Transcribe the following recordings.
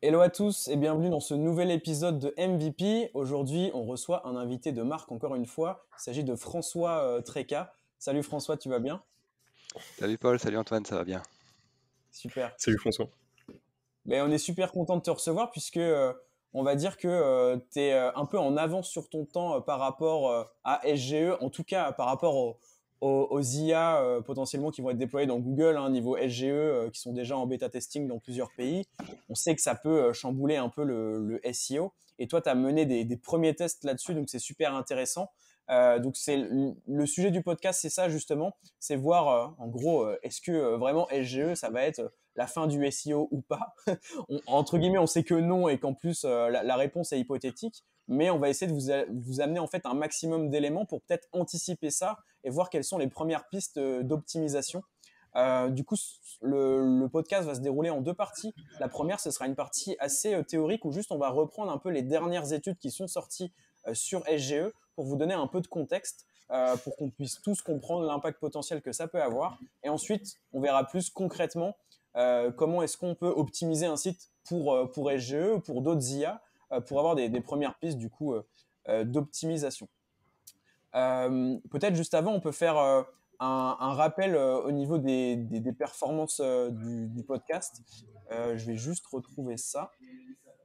Hello à tous et bienvenue dans ce nouvel épisode de MVP. Aujourd'hui, on reçoit un invité de marque encore une fois. Il s'agit de François Tréca. Salut François, tu vas bien? Salut Paul, salut Antoine, ça va bien? Super. Salut François. Mais on est super content de te recevoir puisque on va dire que tu es un peu en avance sur ton temps par rapport à SGE, en tout cas par rapport aux IA potentiellement qui vont être déployés dans Google, hein, niveau SGE, qui sont déjà en bêta testing dans plusieurs pays. On sait que ça peut chambouler un peu le SEO. Et toi, tu as mené des premiers tests là-dessus, donc c'est super intéressant. Donc c'est le sujet du podcast, c'est ça justement, c'est voir en gros, est-ce que vraiment SGE, ça va être la fin du SEO ou pas. Entre guillemets, on sait que non et qu'en plus la réponse est hypothétique, mais on va essayer de vous amener en fait un maximum d'éléments pour peut-être anticiper ça et voir quelles sont les premières pistes d'optimisation. Du coup, le podcast va se dérouler en deux parties. La première, ce sera une partie assez théorique où juste on va reprendre un peu les dernières études qui sont sorties sur SGE pour vous donner un peu de contexte, pour qu'on puisse tous comprendre l'impact potentiel que ça peut avoir. Et ensuite, on verra plus concrètement comment est-ce qu'on peut optimiser un site pour SGE ou pour d'autres IA pour avoir des premières pistes du coup d'optimisation. Peut-être juste avant, on peut faire un rappel au niveau des performances du podcast. Je vais juste retrouver ça.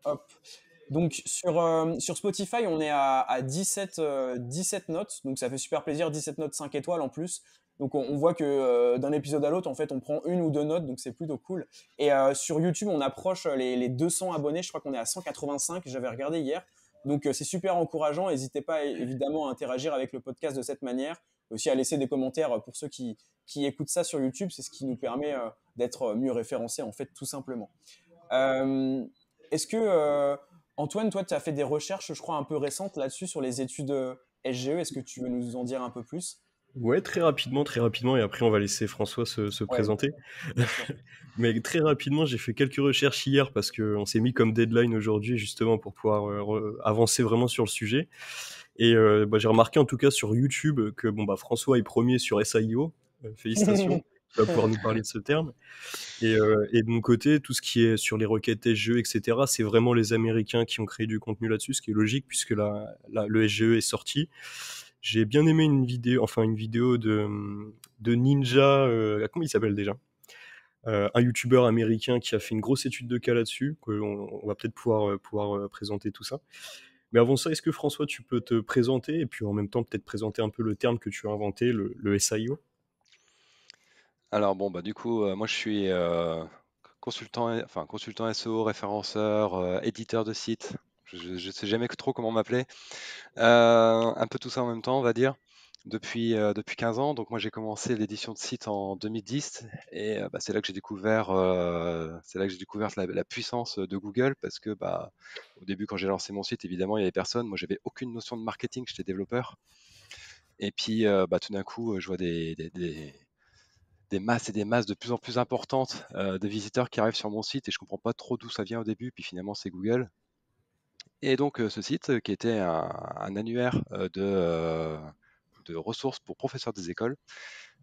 Hop. Donc sur Spotify, on est à 17 notes, donc ça fait super plaisir, 17 notes 5 étoiles en plus. Donc on voit que d'un épisode à l'autre, en fait, on prend une ou deux notes, donc c'est plutôt cool. Et sur YouTube, on approche les 200 abonnés, je crois qu'on est à 185, j'avais regardé hier. Donc c'est super encourageant, n'hésitez pas évidemment à interagir avec le podcast de cette manière, aussi à laisser des commentaires pour ceux qui écoutent ça sur YouTube, c'est ce qui nous permet d'être mieux référencés en fait tout simplement. Euh, Est-ce que, Antoine, toi, tu as fait des recherches, je crois, un peu récentes là-dessus sur les études SGE. Est-ce que tu veux nous en dire un peu plus? Ouais, très rapidement, et après on va laisser François se Ouais, présenter. bien sûr. Mais très rapidement, j'ai fait quelques recherches hier parce qu'on s'est mis comme deadline aujourd'hui justement pour pouvoir avancer vraiment sur le sujet. Et j'ai remarqué en tout cas sur YouTube que François est premier sur SIO. Félicitations, tu vas pouvoir nous parler de ce terme. Et de mon côté, tout ce qui est sur les requêtes SGE, etc., c'est vraiment les Américains qui ont créé du contenu là-dessus, ce qui est logique puisque le SGE est sorti. J'ai bien aimé une vidéo de Ninja, comment il s'appelle déjà? Un youtubeur américain qui a fait une grosse étude de cas là-dessus, on va peut-être pouvoir présenter tout ça. Mais avant ça, est-ce que François, tu peux te présenter et puis en même temps peut-être présenter un peu le terme que tu as inventé, le SIO? Alors bon, du coup, moi je suis consultant SEO, référenceur, éditeur de site. Je sais jamais trop comment m'appeler. Un peu tout ça en même temps, on va dire. Depuis 15 ans, donc moi j'ai commencé l'édition de site en 2010 et c'est là que j'ai découvert la puissance de Google parce que au début quand j'ai lancé mon site, évidemment il y avait personne. Moi j'avais aucune notion de marketing, j'étais développeur. Et puis tout d'un coup, je vois des masses et des masses de plus en plus importantes de visiteurs qui arrivent sur mon site et je comprends pas trop d'où ça vient au début. Puis finalement, c'est Google. Et donc, ce site, qui était un annuaire de ressources pour professeurs des écoles,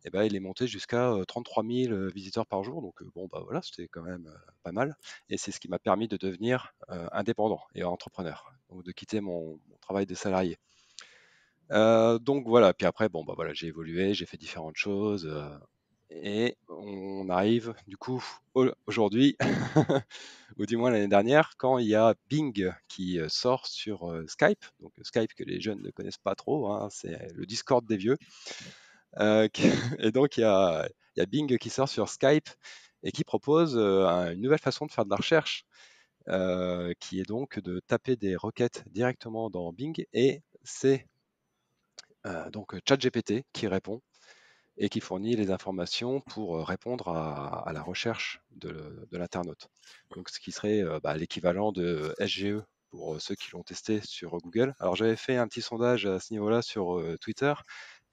eh ben, il est monté jusqu'à 33 000 visiteurs par jour. Donc, voilà, c'était quand même pas mal. Et c'est ce qui m'a permis de devenir indépendant et entrepreneur, donc de quitter mon travail de salarié. Donc voilà, puis après, voilà, j'ai évolué, j'ai fait différentes choses, et on arrive du coup aujourd'hui, ou du moins l'année dernière, quand il y a Bing qui sort sur Skype, donc Skype que les jeunes ne connaissent pas trop, hein, c'est le Discord des vieux. Et donc il y a Bing qui sort sur Skype et qui propose une nouvelle façon de faire de la recherche, qui est donc de taper des requêtes directement dans Bing, et c'est donc ChatGPT qui répond et qui fournit les informations pour répondre à la recherche de l'internaute. Donc ce qui serait l'équivalent de SGE pour ceux qui l'ont testé sur Google. Alors j'avais fait un petit sondage à ce niveau-là sur Twitter,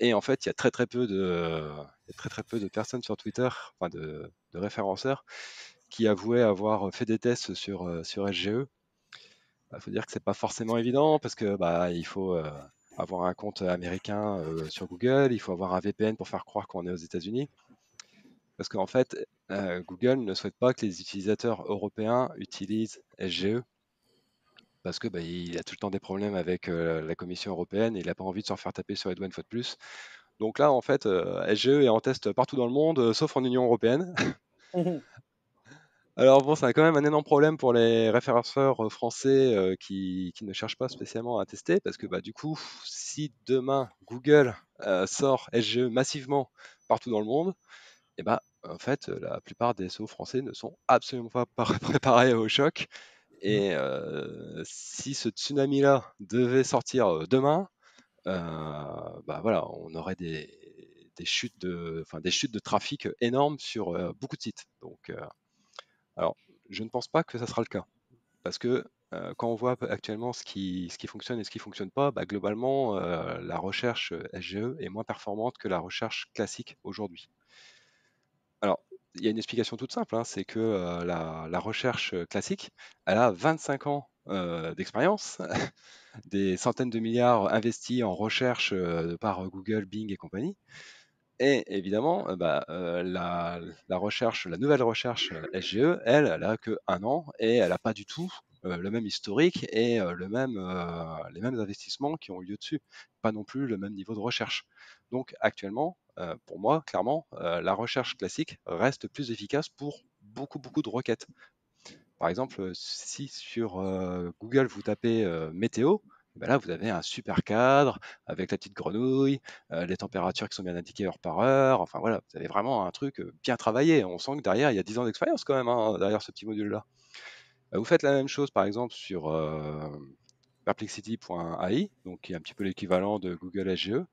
et en fait il y a très peu de personnes sur Twitter, enfin de référenceurs, qui avouaient avoir fait des tests sur SGE. Il faut dire que c'est pas forcément évident parce que il faut avoir un compte américain sur Google, il faut avoir un VPN pour faire croire qu'on est aux États-Unis. parce qu'en fait, Google ne souhaite pas que les utilisateurs européens utilisent SGE parce que il a tout le temps des problèmes avec la Commission européenne et il n'a pas envie de se refaire taper sur les doigts une fois de plus. Donc là, en fait, SGE est en test partout dans le monde, sauf en Union européenne. Alors bon, ça a quand même un énorme problème pour les référenceurs français qui ne cherchent pas spécialement à tester, parce que du coup, si demain Google sort SGE massivement partout dans le monde, et en fait, la plupart des SEO français ne sont absolument pas préparés au choc. Et si ce tsunami-là devait sortir demain, voilà, on aurait des chutes des chutes de trafic énormes sur beaucoup de sites. Donc, alors, je ne pense pas que ça sera le cas, parce que quand on voit actuellement ce qui fonctionne et ce qui ne fonctionne pas, globalement, la recherche SGE est moins performante que la recherche classique aujourd'hui. Alors, il y a une explication toute simple, hein, c'est que la recherche classique, elle a 25 ans d'expérience, des centaines de milliards investis en recherche par Google, Bing et compagnie. Et évidemment, la recherche, la nouvelle recherche SGE, elle a que 1 an et elle n'a pas du tout le même historique et les mêmes investissements qui ont eu lieu dessus. Pas non plus le même niveau de recherche. Donc actuellement, pour moi, clairement, la recherche classique reste plus efficace pour beaucoup de requêtes. Par exemple, si sur Google vous tapez météo, là vous avez un super cadre avec la petite grenouille, les températures qui sont bien indiquées heure par heure. Enfin voilà, vous avez vraiment un truc bien travaillé. On sent que derrière il y a 10 ans d'expérience quand même, hein, derrière ce petit module-là. Vous faites la même chose par exemple sur perplexity.ai, donc qui est un petit peu l'équivalent de Google SGE.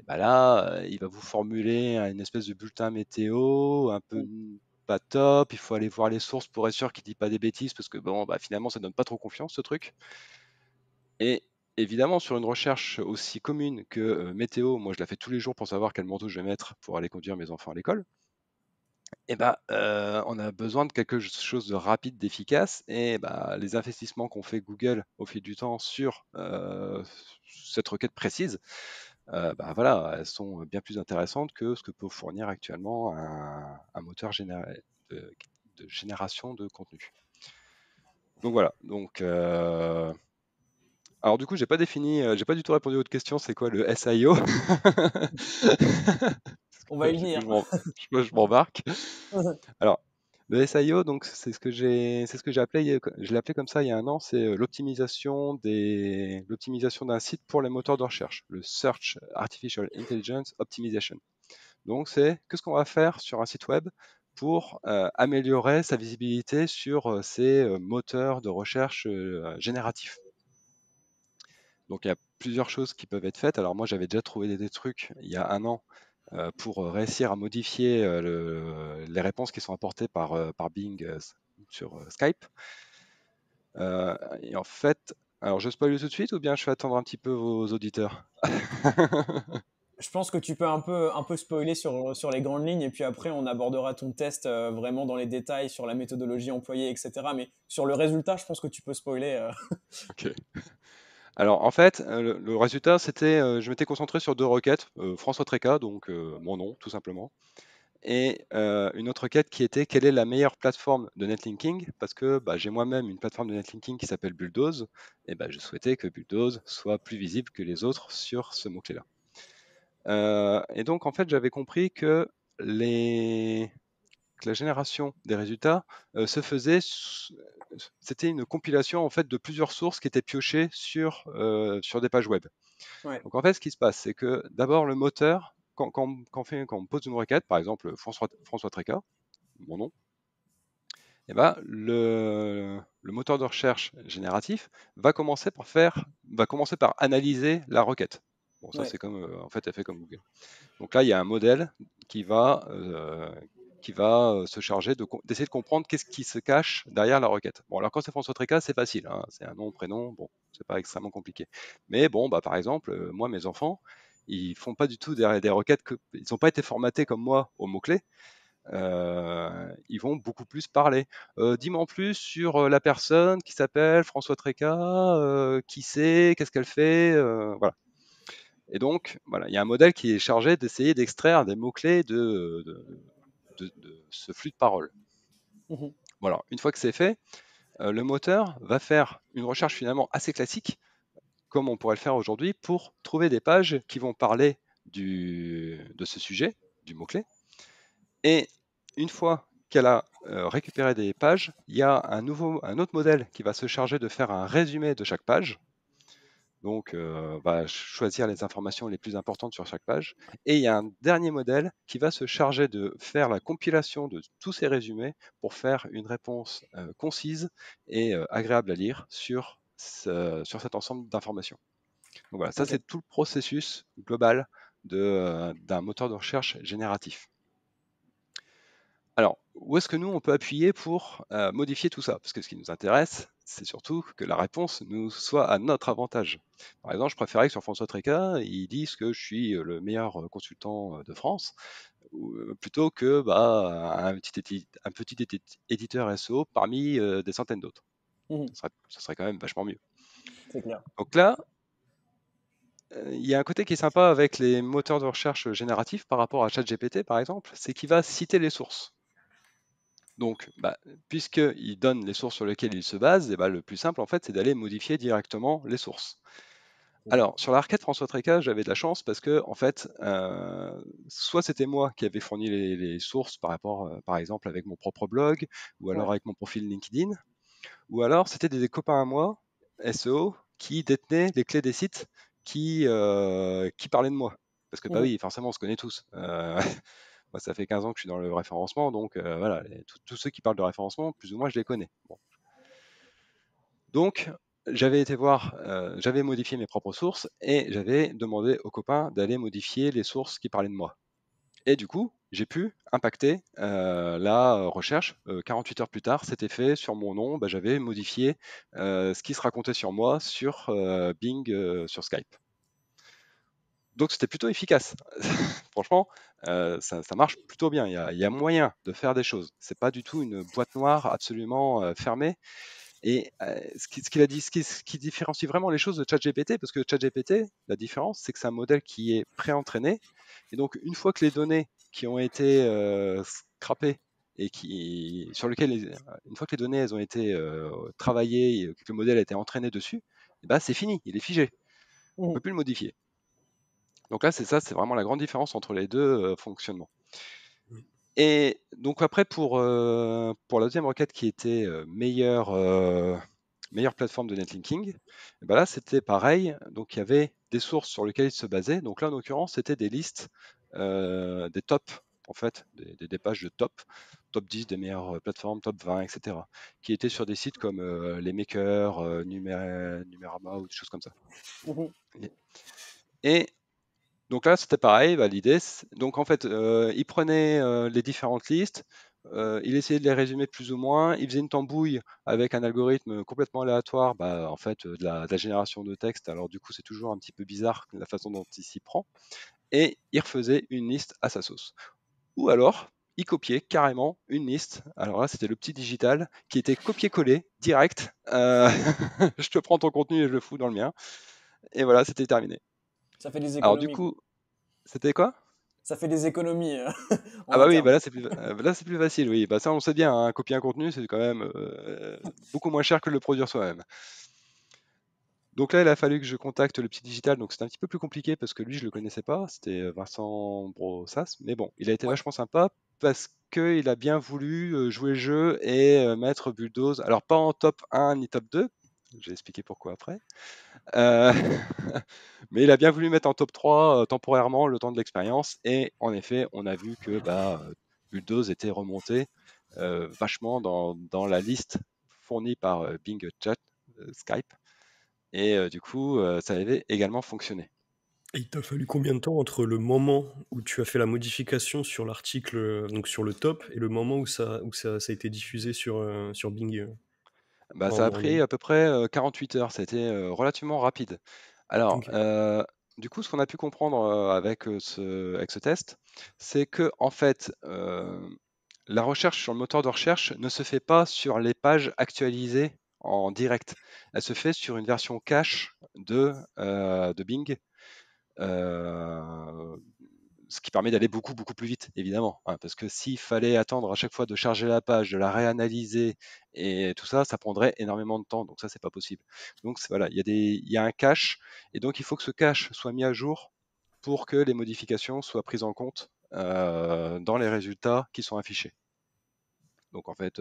Et là, il va vous formuler une espèce de bulletin météo un peu pas top. Il faut aller voir les sources pour être sûr qu'il ne dit pas des bêtises parce que finalement, ça ne donne pas trop confiance ce truc. Et évidemment, sur une recherche aussi commune que météo, moi je la fais tous les jours pour savoir quel manteau je vais mettre pour aller conduire mes enfants à l'école. On a besoin de quelque chose de rapide, d'efficace. Et les investissements qu'ont fait Google au fil du temps sur cette requête précise, voilà, elles sont bien plus intéressantes que ce que peut fournir actuellement un moteur de génération de contenu. Donc voilà. Donc, alors du coup, j'ai pas du tout répondu à votre question. C'est quoi le SIO? On va y venir. Je m'embarque. Alors, le SIO, donc c'est ce que j'ai appelé, je l'ai appelé comme ça il y a 1 an, c'est l'optimisation d'un site pour les moteurs de recherche, le Search Artificial Intelligence Optimization. Donc c'est qu'est-ce qu'on va faire sur un site web pour améliorer sa visibilité sur ces moteurs de recherche génératifs. Donc il y a plusieurs choses qui peuvent être faites. Alors moi j'avais déjà trouvé des trucs il y a 1 an pour réussir à modifier les réponses qui sont apportées par Bing sur Skype. Et en fait, alors je spoil tout de suite ou bien je fais attendre un petit peu vos auditeurs? Je pense que tu peux un peu spoiler sur les grandes lignes et puis après on abordera ton test vraiment dans les détails sur la méthodologie employée, etc. Mais sur le résultat, je pense que tu peux spoiler. Ok. Alors en fait, le résultat, c'était, je m'étais concentré sur 2 requêtes, François Tréca, donc mon nom tout simplement, et une autre requête qui était quelle est la meilleure plateforme de netlinking, parce que j'ai moi-même une plateforme de netlinking qui s'appelle Bulldoze, et je souhaitais que Bulldoze soit plus visible que les autres sur ce mot-clé-là. Et donc en fait, j'avais compris que la génération des résultats se faisait, c'était une compilation en fait de plusieurs sources qui étaient piochées sur des pages web. Ouais. Donc en fait, ce qui se passe, c'est que d'abord le moteur, quand on pose une requête, par exemple François Tréca, mon nom, et le moteur de recherche génératif va commencer par analyser la requête. Bon, ça Ouais. c'est comme en fait, elle fait comme Google. Donc là, il y a un modèle qui va se charger d'essayer de comprendre qu'est-ce qui se cache derrière la requête. Bon, alors quand c'est François Tréca, c'est facile, hein, c'est un nom, prénom, bon, c'est pas extrêmement compliqué. Mais bon, par exemple, moi, mes enfants, ils font pas du tout des requêtes ils n'ont pas été formatés comme moi aux mots-clés. Ils vont beaucoup plus parler. Dis-moi en plus sur la personne qui s'appelle François Tréca, qui c'est, qu'est-ce qu'elle fait, voilà. Et donc, voilà, il y a un modèle qui est chargé d'essayer d'extraire des mots-clés de de ce flux de parole. Mhm. Voilà, une fois que c'est fait, le moteur va faire une recherche finalement assez classique, comme on pourrait le faire aujourd'hui, pour trouver des pages qui vont parler de ce sujet, du mot-clé. Et une fois qu'elle a récupéré des pages, il y a un autre modèle qui va se charger de faire un résumé de chaque page. Donc, va choisir les informations les plus importantes sur chaque page. Et il y a un dernier modèle qui va se charger de faire la compilation de tous ces résumés pour faire une réponse concise et agréable à lire sur cet ensemble d'informations. Donc voilà, ça Ok. c'est tout le processus global d'un moteur de recherche génératif. Alors, où est-ce que nous, on peut appuyer pour modifier tout ça? Parce que ce qui nous intéresse, c'est surtout que la réponse nous soit à notre avantage. Par exemple, je préférais que sur François Tréca, ils disent que je suis le meilleur consultant de France, plutôt que un petit éditeur SEO parmi des centaines d'autres. Mhm. Ça serait quand même vachement mieux. C'est clair. Donc là, il y a un côté qui est sympa avec les moteurs de recherche génératifs par rapport à ChatGPT, par exemple, c'est qu'il va citer les sources. Donc, puisqu'il donne les sources sur lesquelles il se base, et le plus simple, en fait, c'est d'aller modifier directement les sources. Alors, sur la requête François Tréca, j'avais de la chance parce que, en fait, soit c'était moi qui avais fourni les sources par rapport, par exemple, avec mon propre blog, ou alors Ouais. avec mon profil LinkedIn, ou alors c'était des copains à moi, SEO, qui détenaient les clés des sites qui parlaient de moi. Parce que, Mhm. oui, forcément, on se connaît tous. Moi, ça fait 15 ans que je suis dans le référencement, donc voilà, tous ceux qui parlent de référencement, plus ou moins, je les connais. Bon. Donc, j'avais modifié mes propres sources et j'avais demandé aux copains d'aller modifier les sources qui parlaient de moi. Et du coup, j'ai pu impacter la recherche. 48 heures plus tard, c'était fait sur mon nom. J'avais modifié ce qui se racontait sur moi sur Bing, sur Skype. Donc c'était plutôt efficace. Franchement, ça marche plutôt bien. Il y a moyen de faire des choses. C'est pas du tout une boîte noire absolument fermée. Et ce qui différencie vraiment les choses de ChatGPT, parce que ChatGPT, la différence, c'est que c'est un modèle qui est pré-entraîné. Et donc, une fois que les données qui ont été scrappées et une fois que les données elles ont été travaillées, et que le modèle a été entraîné dessus, c'est fini, il est figé. On ne Mhm. peut plus le modifier. Donc là, c'est vraiment la grande différence entre les deux fonctionnements. Et donc après, pour la deuxième requête qui était meilleure plateforme de netlinking, là, c'était pareil. Donc il y avait des sources sur lesquelles il se basait. Donc là, en l'occurrence, c'était des listes des tops, en fait, des pages de top 10 des meilleures plateformes, top 20, etc., qui étaient sur des sites comme les Makers, Numérama ou des choses comme ça. Mhm. Et donc là, c'était pareil, l'idée, donc en fait, il prenait les différentes listes, il essayait de les résumer plus ou moins, il faisait une tambouille avec un algorithme complètement aléatoire, en fait, de la génération de texte, alors du coup, c'est toujours un petit peu bizarre la façon dont il s'y prend, et il refaisait une liste à sa sauce. Ou alors, il copiait carrément une liste, alors là, c'était le petit digital, qui était copié-collé, direct, je te prends ton contenu et je le fous dans le mien, et voilà, c'était terminé. Ça fait des Alors du économies, quoi. coup, c'était quoi? Ça fait des économies Ah en bah oui, interne. là c'est plus facile, oui. Ça on sait bien, hein, copier un contenu, c'est quand même beaucoup moins cher que de le produire soi-même. Donc là, il a fallu que je contacte le petit digital, donc c'était un petit peu plus compliqué parce que lui, je le connaissais pas, c'était Vincent Brossas, mais bon, il a été Ouais. vachement sympa parce qu'il a bien voulu jouer le jeu et mettre Bulldoze, alors pas en top 1 ni top 2, je vais expliquer pourquoi après, euh, mais il a bien voulu mettre en top 3 temporairement le temps de l'expérience. Et en effet, on a vu que Bulldoze était remonté vachement dans la liste fournie par Bing Chat, Skype. Et du coup, ça avait également fonctionné. Et il t'a fallu combien de temps entre le moment où tu as fait la modification sur l'article, donc sur le top, et le moment où ça a été diffusé sur Bing Ça a pris à peu près 48 heures. Ça a été relativement rapide. Alors, Ok. du coup, ce qu'on a pu comprendre avec ce test, c'est que en fait, la recherche sur le moteur de recherche ne se fait pas sur les pages actualisées en direct. Elle se fait sur une version cache de Bing. Euh, ce qui permet d'aller beaucoup, beaucoup plus vite, évidemment, hein, parce que s'il fallait attendre à chaque fois de charger la page, de la réanalyser et tout ça, ça prendrait énormément de temps, donc ça, c'est pas possible. Donc voilà, il y a un cache, et donc il faut que ce cache soit mis à jour pour que les modifications soient prises en compte dans les résultats qui sont affichés. Donc en fait,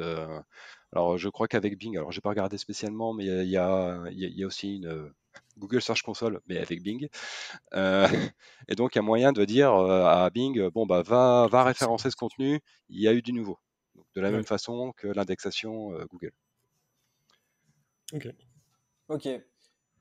alors je crois qu'avec Bing, alors j'ai pas regardé spécialement, mais il y a aussi une Google Search Console, mais avec Bing. Euh, et donc, il y a moyen de dire à Bing, bon, bah, va référencer ce contenu, il y a eu du nouveau. Donc, de la même façon que l'indexation Google. Ok. Ok,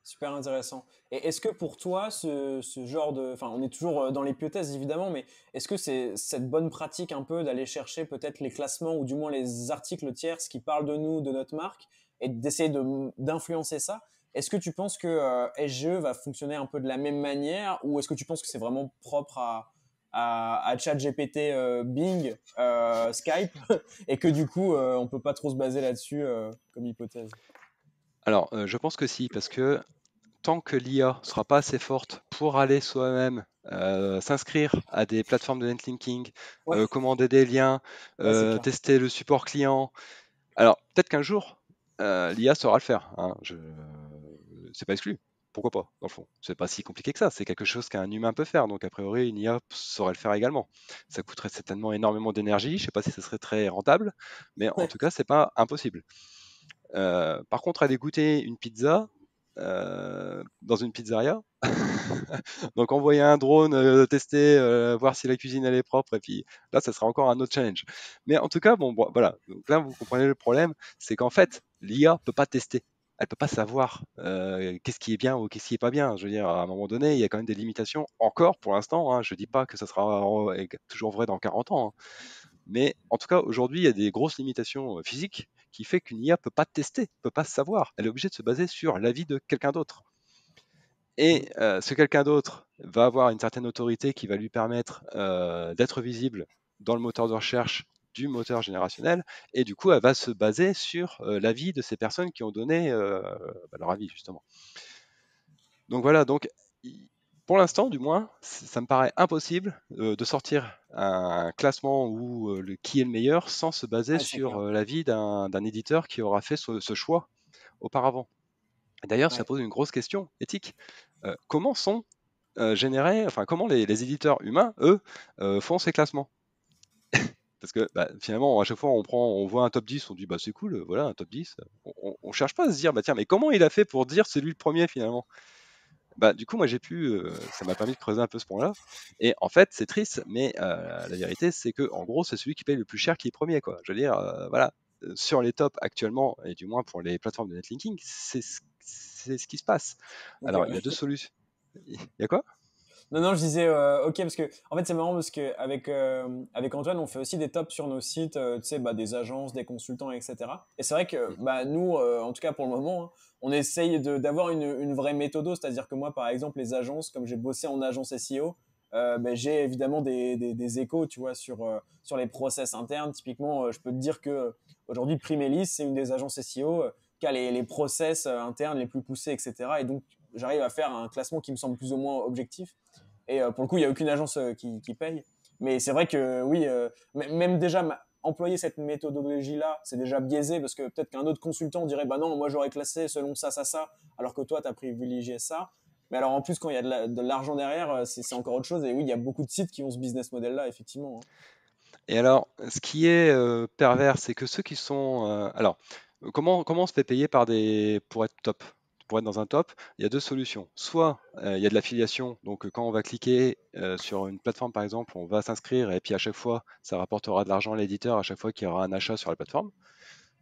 super intéressant. Et est-ce que pour toi, ce genre de... Enfin, on est toujours dans l'hypothèse, évidemment, mais est-ce que c'est cette bonne pratique un peu d'aller chercher peut-être les classements ou du moins les articles tiers qui parlent de nous, de notre marque, et d'essayer d'influencer ça? Est-ce que tu penses que SGE va fonctionner un peu de la même manière ou est-ce que tu penses que c'est vraiment propre à ChatGPT, Bing, Skype, et que du coup, on peut pas trop se baser là-dessus comme hypothèse? Alors, je pense que si, parce que tant que l'IA ne sera pas assez forte pour aller soi-même s'inscrire à des plateformes de netlinking, Ouais, commander des liens, ouais, c'est clair. tester le support client, alors peut-être qu'un jour, l'IA saura le faire, hein, c'est pas exclu. Pourquoi pas, dans le fond? C'est pas si compliqué que ça. C'est quelque chose qu'un humain peut faire. Donc, a priori, une IA saurait le faire également. Ça coûterait certainement énormément d'énergie. Je sais pas si ce serait très rentable, mais en Ouais. tout cas, c'est pas impossible. Par contre, aller goûter une pizza dans une pizzeria, donc envoyer un drone, tester, voir si la cuisine elle est propre, et puis là, ça sera encore un autre challenge. Mais en tout cas, bon, voilà. Donc là, vous comprenez le problème, c'est qu'en fait, l'IA peut pas tester. Elle peut pas savoir qu'est-ce qui est bien ou qu'est-ce qui est pas bien. Je veux dire, à un moment donné, il y a quand même des limitations encore pour l'instant, hein. Je dis pas que ça sera toujours vrai dans 40 ans, hein. Mais en tout cas, aujourd'hui, il y a des grosses limitations physiques qui fait qu'une IA peut pas tester, peut pas savoir. Elle est obligée de se baser sur l'avis de quelqu'un d'autre. Et ce quelqu'un d'autre va avoir une certaine autorité qui va lui permettre d'être visible dans le moteur de recherche du moteur générationnel, et du coup, elle va se baser sur l'avis de ces personnes qui ont donné leur avis, justement. Donc voilà, donc pour l'instant, du moins, ça me paraît impossible de sortir un classement où qui est le meilleur sans se baser Ouais, c'est sur clair. l'avis d'un éditeur qui aura fait ce choix auparavant. D'ailleurs, ça Ouais. pose une grosse question éthique. Comment sont générés, enfin, comment les éditeurs humains, eux, font ces classements? Parce que bah, finalement, à chaque fois, on voit un top 10, on dit bah c'est cool, voilà, un top 10. On cherche pas à se dire, bah tiens, mais comment il a fait pour dire c'est lui le premier finalement? Bah, du coup, moi, ça m'a permis de creuser un peu ce point-là. Et en fait, c'est triste, mais la vérité, c'est que en gros, c'est celui qui paye le plus cher qui est premier, quoi. Je veux dire, voilà, sur les tops actuellement, et du moins pour les plateformes de netlinking, c'est ce qui se passe. Ok, Alors, il y a ouais. deux solutions. Il y a quoi? Non, non, je disais, ok, parce que, en fait, c'est marrant parce que avec Antoine, on fait aussi des tops sur nos sites, tu sais, bah, des agences, des consultants, etc. Et c'est vrai que, Mhm. bah, nous, en tout cas pour le moment, hein, on essaye d'avoir une vraie méthode, c'est-à-dire que moi, par exemple, les agences, comme j'ai bossé en agence SEO, ben, j'ai évidemment des échos, tu vois, sur les process internes. Typiquement, je peux te dire que aujourd'hui, Primelis, c'est une des agences SEO qui a les process internes les plus poussés, etc. Et donc, j'arrive à faire un classement qui me semble plus ou moins objectif. Et pour le coup, il n'y a aucune agence qui paye. Mais c'est vrai que oui, même déjà employer cette méthodologie-là, c'est déjà biaisé parce que peut-être qu'un autre consultant dirait bah non, moi j'aurais classé selon ça, ça, ça, alors que toi, tu as privilégié ça. Mais alors en plus, quand il y a de l'argent derrière, c'est encore autre chose. Et oui, il y a beaucoup de sites qui ont ce business model-là, effectivement, hein. Et alors, ce qui est pervers, c'est que ceux qui sont. Alors, comment on se fait payer pour être top? Pour être dans un top, il y a deux solutions. Soit il y a de l'affiliation, donc quand on va cliquer sur une plateforme par exemple, on va s'inscrire et puis à chaque fois, ça rapportera de l'argent à l'éditeur à chaque fois qu'il y aura un achat sur la plateforme.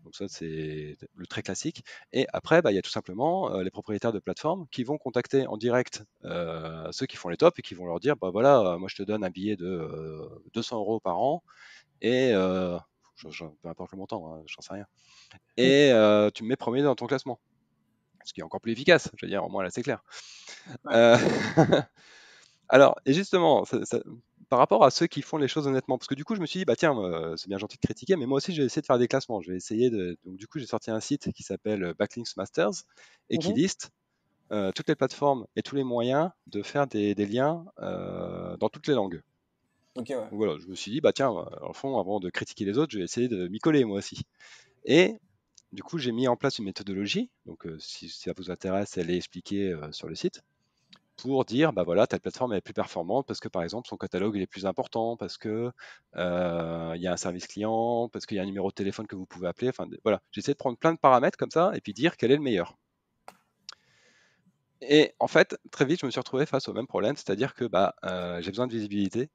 Donc ça, c'est le très classique. Et après, bah, il y a tout simplement les propriétaires de plateformes qui vont contacter en direct ceux qui font les tops et qui vont leur dire, bah voilà, moi je te donne un billet de 200 euros par an et peu importe le montant, hein, j'en sais rien. Et tu me mets premier dans ton classement. Ce qui est encore plus efficace, je veux dire, au moins là c'est clair. Ouais. Euh, Alors, et justement, par rapport à ceux qui font les choses honnêtement, parce que du coup je me suis dit, bah tiens, c'est bien gentil de critiquer, mais moi aussi je vais essayer de faire des classements. Je vais essayer de. Donc du coup j'ai sorti un site qui s'appelle Backlinks Masters et qui Mhm. liste toutes les plateformes et tous les moyens de faire des liens dans toutes les langues. Ok, ouais. Donc voilà, je me suis dit, bah tiens, au fond, avant de critiquer les autres, je vais essayer de m'y coller moi aussi. Et du coup, j'ai mis en place une méthodologie, donc si ça vous intéresse, elle est expliquée sur le site, pour dire, bah voilà, telle plateforme est plus performante parce que par exemple son catalogue il est plus important, parce que il y a un service client, parce qu'il y a un numéro de téléphone que vous pouvez appeler. Enfin voilà, j'essaie de prendre plein de paramètres comme ça et puis dire quel est le meilleur. Et en fait, très vite, je me suis retrouvé face au même problème, c'est-à-dire que bah, j'ai besoin de visibilité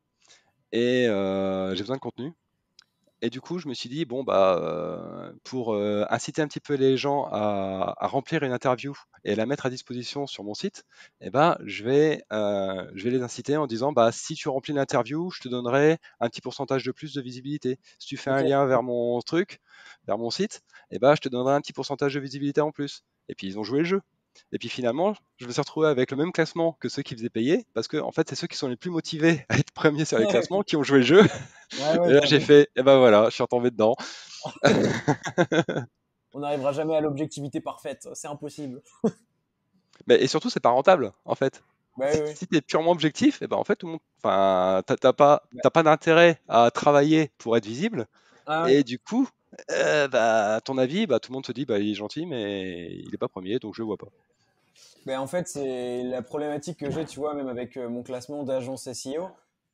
et j'ai besoin de contenu. Et du coup, je me suis dit, bon, bah, pour inciter un petit peu les gens à remplir une interview et la mettre à disposition sur mon site, eh ben, je vais les inciter en disant, bah, si tu remplis l'interview, je te donnerai un petit pourcentage de plus de visibilité. Si tu fais un Ok. lien vers mon truc, vers mon site, eh ben, je te donnerai un petit pourcentage de visibilité en plus. Et puis, ils ont joué le jeu. Et puis finalement, je me suis retrouvé avec le même classement que ceux qui faisaient payer, parce que en fait, c'est ceux qui sont les plus motivés à être premiers sur les classements qui ont joué le jeu. Ouais, Et ouais, là, c'est un j'ai peu. fait, et ben voilà, je suis retombé dedans. On n'arrivera jamais à l'objectivité parfaite, c'est impossible. Mais, et surtout, c'est pas rentable, en fait. Bah oui, oui. Si tu es purement objectif, et ben en fait, tout le monde, enfin, t'as pas d'intérêt à travailler pour être visible. Ah ouais. Et du coup, bah, à ton avis, bah, tout le monde te dit, bah, il est gentil, mais il est pas premier, donc je le vois pas. Ben, en fait, c'est la problématique que j'ai, tu vois, même avec mon classement d'agence SEO.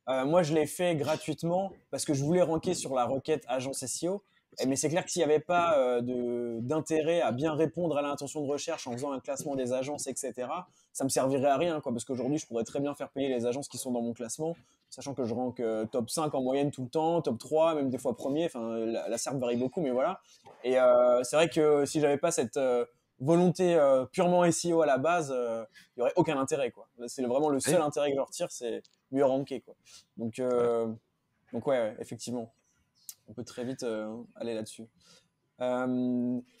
Moi, je l'ai fait gratuitement parce que je voulais ranker sur la requête agence SEO. Mais c'est clair que s'il n'y avait pas d'intérêt à bien répondre à l'intention de recherche en faisant un classement des agences, etc., ça me servirait à rien, quoi. Parce qu'aujourd'hui, je pourrais très bien faire payer les agences qui sont dans mon classement, sachant que je rank top 5 en moyenne tout le temps, top 3, même des fois premier. Enfin, la SERP varie beaucoup, mais voilà. Et c'est vrai que si j'avais pas cette volonté purement SEO à la base, il y aurait aucun intérêt, quoi. C'est vraiment le seul Et, intérêt que je retire, c'est mieux ranker, quoi. Donc, ouais. euh, donc ouais, effectivement, on peut très vite aller là-dessus.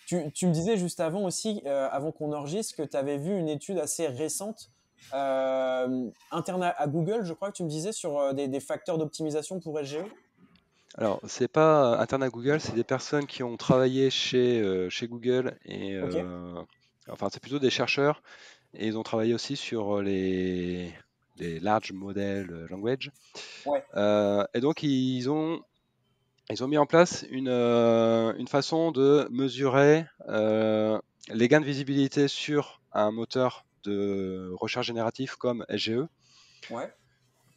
Tu me disais juste avant aussi, avant qu'on enregistre, que tu avais vu une étude assez récente interne à Google, je crois que tu me disais, sur des facteurs d'optimisation pour SGE. Alors, c'est pas interne à Google, c'est des personnes qui ont travaillé chez Google et Ok, enfin, c'est plutôt des chercheurs et ils ont travaillé aussi sur les large model language. ouais, Et donc, ils ont mis en place une façon de mesurer les gains de visibilité sur un moteur de recherche génératif comme SGE ouais,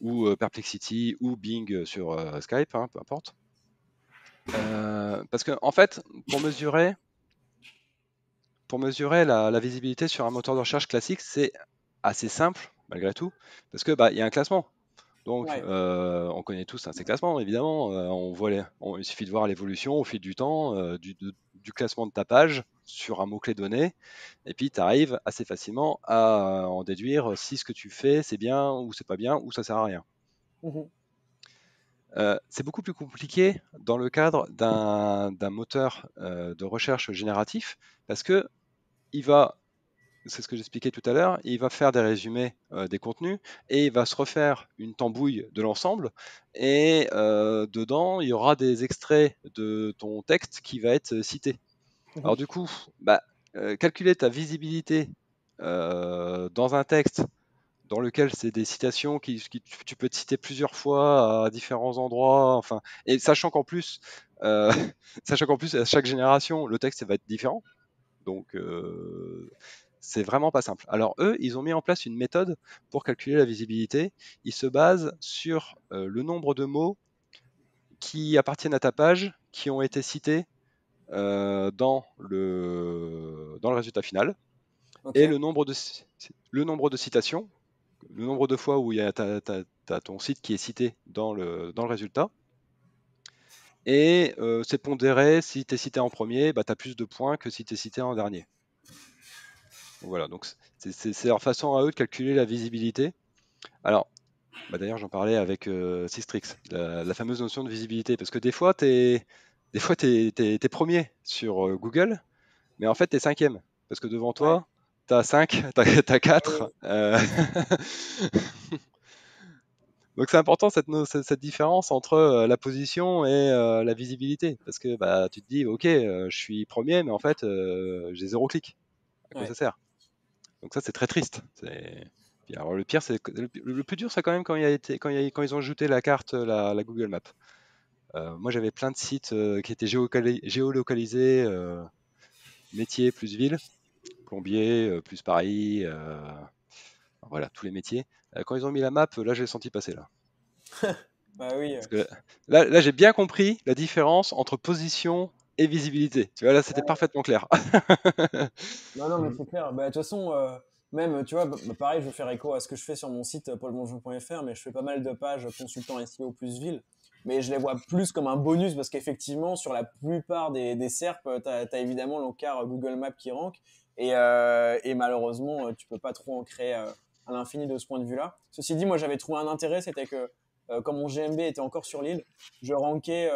ou Perplexity ou Bing sur Skype, hein, peu importe. Parce que en fait, pour mesurer la visibilité sur un moteur de recherche classique, c'est assez simple malgré tout, parce que bah, il y a un classement. Donc, ouais. on connaît tous hein, ces classements, évidemment. Il suffit de voir l'évolution au fil du temps du classement de ta page sur un mot-clé donné, et puis tu arrives assez facilement à en déduire si ce que tu fais c'est bien ou c'est pas bien ou ça sert à rien. Mhm. C'est beaucoup plus compliqué dans le cadre d'un moteur de recherche génératif parce que il va, c'est ce que j'expliquais tout à l'heure, il va faire des résumés des contenus et il va se refaire une tambouille de l'ensemble et dedans il y aura des extraits de ton texte qui va être cité. Alors Mhm. du coup, bah, calculer ta visibilité dans un texte dans lequel c'est des citations tu peux te citer plusieurs fois à différents endroits, enfin, et euh, sachant qu'en plus à chaque génération le texte va être différent, donc c'est vraiment pas simple. Alors eux, ils ont mis en place une méthode pour calculer la visibilité. Ils se basent sur le nombre de mots qui appartiennent à ta page, qui ont été cités dans le résultat final, Ok, et le nombre de citations, le nombre de fois où il y a ton site qui est cité dans le résultat. Et c'est pondéré, si tu es cité en premier, bah, tu as plus de points que si tu es cité en dernier. Donc voilà, donc c'est leur façon à eux de calculer la visibilité. Alors, bah, d'ailleurs, j'en parlais avec Sistrix, la fameuse notion de visibilité, parce que des fois, t'es premier sur Google, mais en fait, t'es cinquième, parce que devant ouais. toi, t'as 5, t'as 4. Oui, Donc c'est important cette différence entre la position et la visibilité, parce que bah, tu te dis, ok, je suis premier, mais en fait, j'ai 0 clic. À quoi ouais. ça sert? Donc ça, c'est très triste. Puis alors le pire, c'est le plus dur, c'est quand même quand quand ils ont ajouté la carte, la Google Maps. Moi, j'avais plein de sites qui étaient géolocalisés, métier plus ville, plombier plus Paris, voilà, tous les métiers. Quand ils ont mis la map, là, j'ai senti passer là. Bah oui. Parce que là, j'ai bien compris la différence entre position et visibilité. Tu vois, là, c'était parfaitement clair. Non, non, mais c'est clair. Bah, de toute façon, même, tu vois, pareil, je vais faire écho à ce que je fais sur mon site paulmongeon.fr, mais je fais pas mal de pages consultant SEO plus ville. Mais je les vois plus comme un bonus parce qu'effectivement, sur la plupart des SERP, tu as évidemment l'encart Google Maps qui rank. Et malheureusement, tu peux pas trop en créer à l'infini de ce point de vue-là. Ceci dit, moi, j'avais trouvé un intérêt, c'était que comme mon GMB était encore sur l'île, je rankais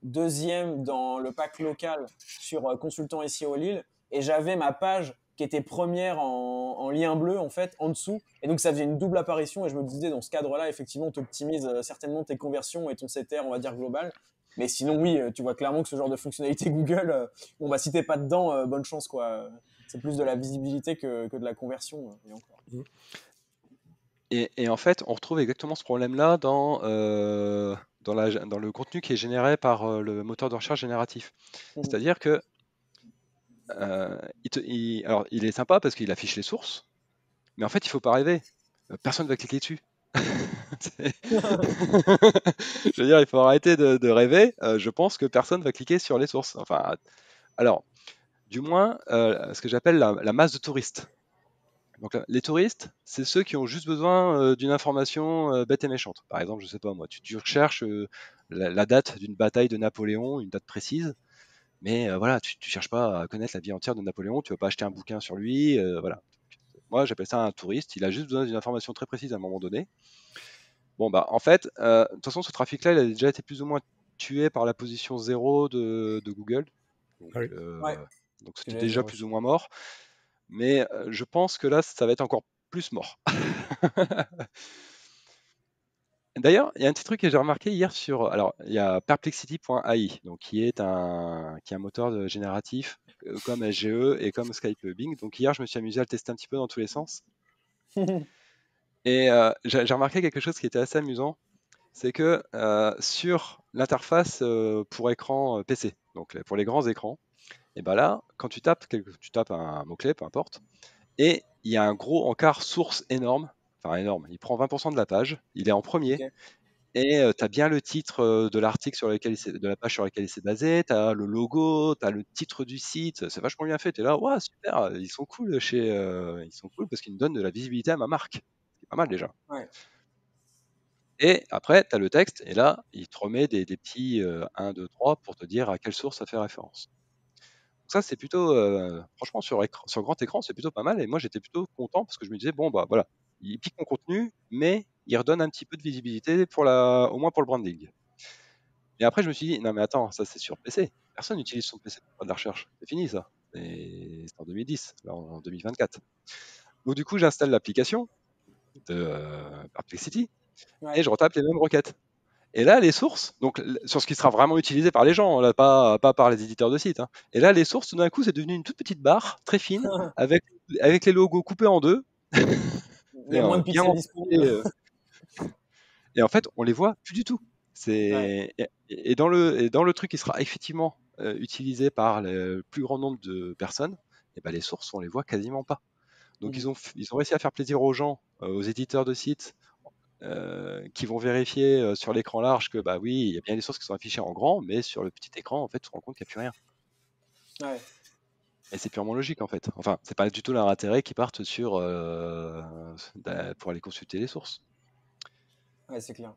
deuxième dans le pack local sur consultant SEO Lille et j'avais ma page qui était première en lien bleu en fait en dessous et donc ça faisait une double apparition et je me disais dans ce cadre-là effectivement tu optimises certainement tes conversions et ton CTR on va dire global mais sinon oui tu vois clairement que ce genre de fonctionnalité Google bon bah si t'es pas dedans bonne chance quoi c'est plus de la visibilité que de la conversion et encore. Et en fait, on retrouve exactement ce problème-là dans le contenu qui est généré par le moteur de recherche génératif. C'est-à-dire que alors, il est sympa parce qu'il affiche les sources, mais en fait, il ne faut pas rêver. Personne ne va cliquer dessus. Je veux dire, il faut arrêter de rêver. Je pense que personne va cliquer sur les sources. Enfin, alors, du moins, ce que j'appelle la masse de touristes. Donc là, les touristes, c'est ceux qui ont juste besoin d'une information bête et méchante. Par exemple, je sais pas moi, tu recherches la date d'une bataille de Napoléon, une date précise, mais voilà, tu cherches pas à connaître la vie entière de Napoléon, tu vas pas acheter un bouquin sur lui, voilà. Moi, j'appelle ça un touriste, il a juste besoin d'une information très précise à un moment donné. Bon, bah, en fait, de toute façon, ce trafic-là, il a déjà été plus ou moins tué par la position 0 de Google. Donc, Ah oui. Ouais. donc c'était déjà plus ou moins mort. Mais je pense que là, ça va être encore plus mort. D'ailleurs, il y a un petit truc que j'ai remarqué hier sur. Alors, il y a Perplexity.ai, donc qui est un moteur génératif comme SGE et comme Skype Bing. Donc hier, je me suis amusé à le tester un petit peu dans tous les sens. Et j'ai remarqué quelque chose qui était assez amusant, c'est que sur l'interface pour écran PC, donc pour les grands écrans, et ben là, quand tu tapes un mot-clé, peu importe, et il y a un gros encart source énorme, enfin énorme, il prend 20% de la page, il est en premier, Okay. et tu as bien le titre de l'article de la page sur laquelle il s'est basé, tu as le logo, tu as le titre du site, c'est vachement bien fait, tu es là, ouais, super, ils sont cool ils sont cool parce qu'ils me donnent de la visibilité à ma marque, c'est pas mal déjà. Ouais. Et après, tu as le texte, et là, il te remet des petits 1, 2, 3 pour te dire à quelle source ça fait référence. Donc ça, c'est plutôt, franchement, sur grand écran, c'est plutôt pas mal. Et moi, j'étais plutôt content parce que je me disais, bon, bah voilà, il pique mon contenu, mais il redonne un petit peu de visibilité au moins pour le branding. Et après, je me suis dit, non, mais attends, ça c'est sur PC. Personne n'utilise son PC pour faire de la recherche. C'est fini ça. C'est en 2010, là en 2024. Donc du coup, j'installe l'application de Perplexity et je retape les mêmes requêtes. Et là, les sources, donc sur ce qui sera vraiment utilisé par les gens, là, pas par les éditeurs de sites. Hein. Et là, les sources, tout d'un coup, c'est devenu une toute petite barre, très fine, avec les logos coupés en deux. Il y a moins de bien pixels disponibles. Et en fait, on les voit plus du tout. Ouais. Et dans le truc qui sera effectivement utilisé par le plus grand nombre de personnes, et ben les sources, on les voit quasiment pas. Donc ils ont réussi à faire plaisir aux gens, aux éditeurs de sites, qui vont vérifier sur l'écran large que bah oui, il y a bien des sources qui sont affichées en grand, mais sur le petit écran, en fait, tu te rends compte qu'il n'y a plus rien. Ouais. Et c'est purement logique en fait. Enfin, c'est pas du tout leur intérêt qu'ils partent pour aller consulter les sources. Ouais, c'est clair.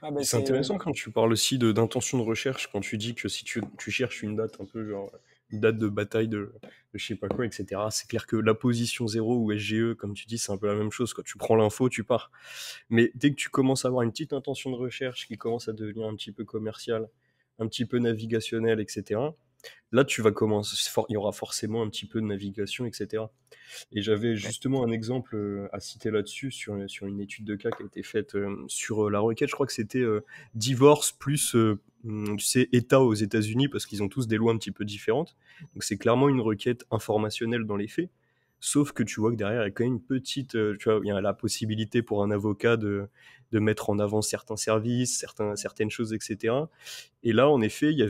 Ah, bah, C'est intéressant quand tu parles aussi d'intention de recherche, quand tu dis que si tu cherches une date un peu genre une date de bataille de je sais pas quoi, etc. C'est clair que la position 0 ou SGE, comme tu dis, c'est un peu la même chose. Quand tu prends l'info, tu pars. Mais dès que tu commences à avoir une petite intention de recherche qui commence à devenir un petit peu commerciale, un petit peu navigationnelle, etc., là, tu vas commencer, il y aura forcément un petit peu de navigation, etc. Et j'avais justement un exemple à citer là-dessus sur une étude de cas qui a été faite sur la requête. Je crois que c'était divorce plus, tu sais, État aux États-Unis parce qu'ils ont tous des lois un petit peu différentes. Donc c'est clairement une requête informationnelle dans les faits. Sauf que tu vois que derrière, il y a quand même une petite, tu vois, il y a la possibilité pour un avocat de mettre en avant certains services, certaines choses, etc. Et là, en effet, il y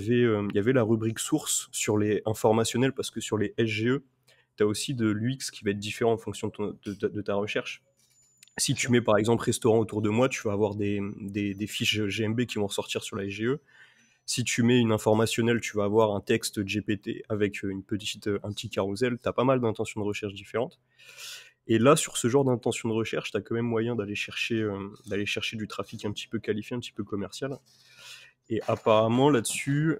avait la rubrique source sur les informationnels, parce que sur les SGE, tu as aussi de l'UX qui va être différent en fonction de ta recherche. Si tu mets par exemple restaurant autour de moi, tu vas avoir des fiches GMB qui vont ressortir sur la SGE. Si tu mets une informationnelle, tu vas avoir un texte GPT avec un petit carrousel. Tu as pas mal d'intentions de recherche différentes. Et là, sur ce genre d'intention de recherche, tu as quand même moyen d'aller chercher du trafic un petit peu qualifié, un petit peu commercial. Et apparemment, là-dessus,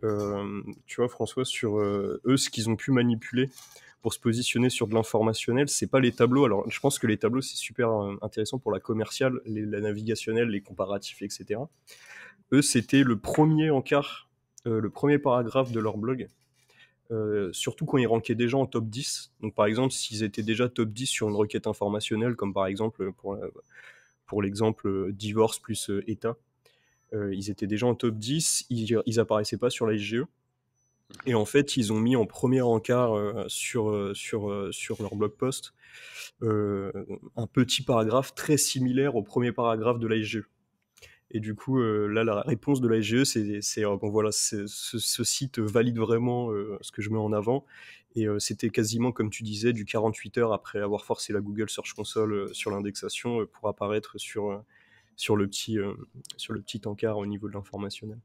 tu vois, François, sur eux, ce qu'ils ont pu manipuler pour se positionner sur de l'informationnel, c'est pas les tableaux. Alors, je pense que les tableaux, c'est super intéressant pour la commerciale, la navigationnelle, les comparatifs, etc. Eux, c'était le premier encart, le premier paragraphe de leur blog, surtout quand ils rankaient déjà en top 10. Donc, par exemple, s'ils étaient déjà top 10 sur une requête informationnelle, comme par exemple, pour l'exemple, divorce plus État, ils étaient déjà en top 10, ils apparaissaient pas sur la SGE. Et en fait, ils ont mis en premier encart sur leur blog post un petit paragraphe très similaire au premier paragraphe de la SGE. Et du coup, là, la réponse de la SGE, c'est bon, voilà, ce site valide vraiment ce que je mets en avant. Et c'était quasiment, comme tu disais, du 48 heures après avoir forcé la Google Search Console sur l'indexation pour apparaître sur le petit encart au niveau de l'informationnel.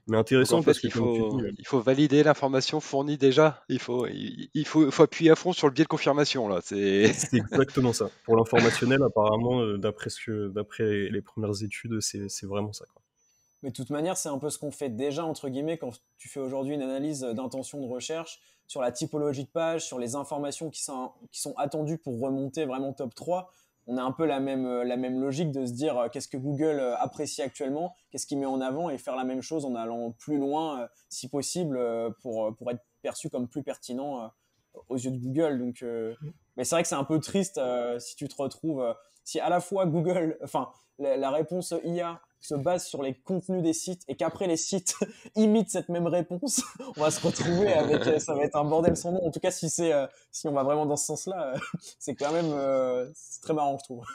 Mais Donc en intéressant parce fait, que, comme tu dis, il faut valider l'information fournie déjà. Il faut appuyer à fond sur le biais de confirmation là. c'est exactement ça. Pour l'informationnel, apparemment, d'après les premières études, c'est vraiment ça, quoi. Mais de toute manière, c'est un peu ce qu'on fait déjà, entre guillemets, quand tu fais aujourd'hui une analyse d'intention de recherche sur la typologie de page, sur les informations qui sont attendues pour remonter vraiment top 3. On a un peu la même logique de se dire qu'est-ce que Google apprécie actuellement, qu'est-ce qu'il met en avant et faire la même chose en allant plus loin, si possible, pour être perçu comme plus pertinent aux yeux de Google. Donc, mais c'est vrai que c'est un peu triste si tu te retrouves, si à la fois Google, enfin, la réponse IA se base sur les contenus des sites et qu'après les sites imitent cette même réponse, on va se retrouver avec, ça va être un bordel sans nom. En tout cas, si on va vraiment dans ce sens-là, c'est quand même, c'est très marrant, je trouve.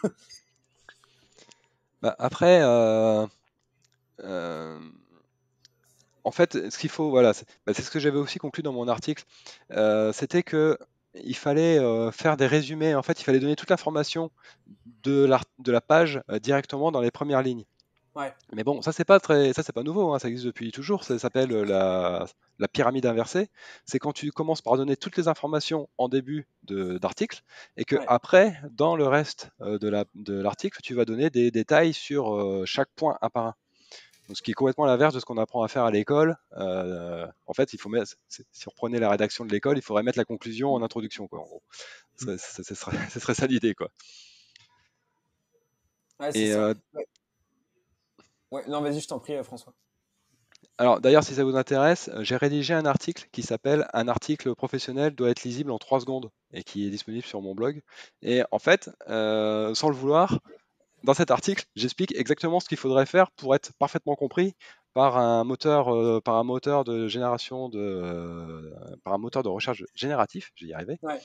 Bah, après, euh, en fait, ce qu'il faut, voilà, c'est ce que j'avais aussi conclu dans mon article, c'était que il fallait faire des résumés. En fait, il fallait donner toute l'information de la page directement dans les premières lignes. Ouais. Mais bon, ça c'est pas nouveau, hein, ça existe depuis toujours. Ça s'appelle la pyramide inversée. C'est quand tu commences par donner toutes les informations en début d'article et que Ouais. après, dans le reste de l'article, tu vas donner des détails sur chaque point un par un. Donc, ce qui est complètement l'inverse de ce qu'on apprend à faire à l'école. En fait, si on reprenait la rédaction de l'école, il faudrait mettre la conclusion en introduction, quoi, en gros. Ce serait ça l'idée, quoi. Ouais, c'est Et ça. Ouais. Ouais. Non, vas-y, je t'en prie, François. alors, d'ailleurs, si ça vous intéresse, j'ai rédigé un article qui s'appelle Un article professionnel doit être lisible en 3 secondes et qui est disponible sur mon blog. Et en fait, sans le vouloir, dans cet article, j'explique exactement ce qu'il faudrait faire pour être parfaitement compris par un moteur de génération par un moteur de recherche génératif, j'y arrivais. Ouais.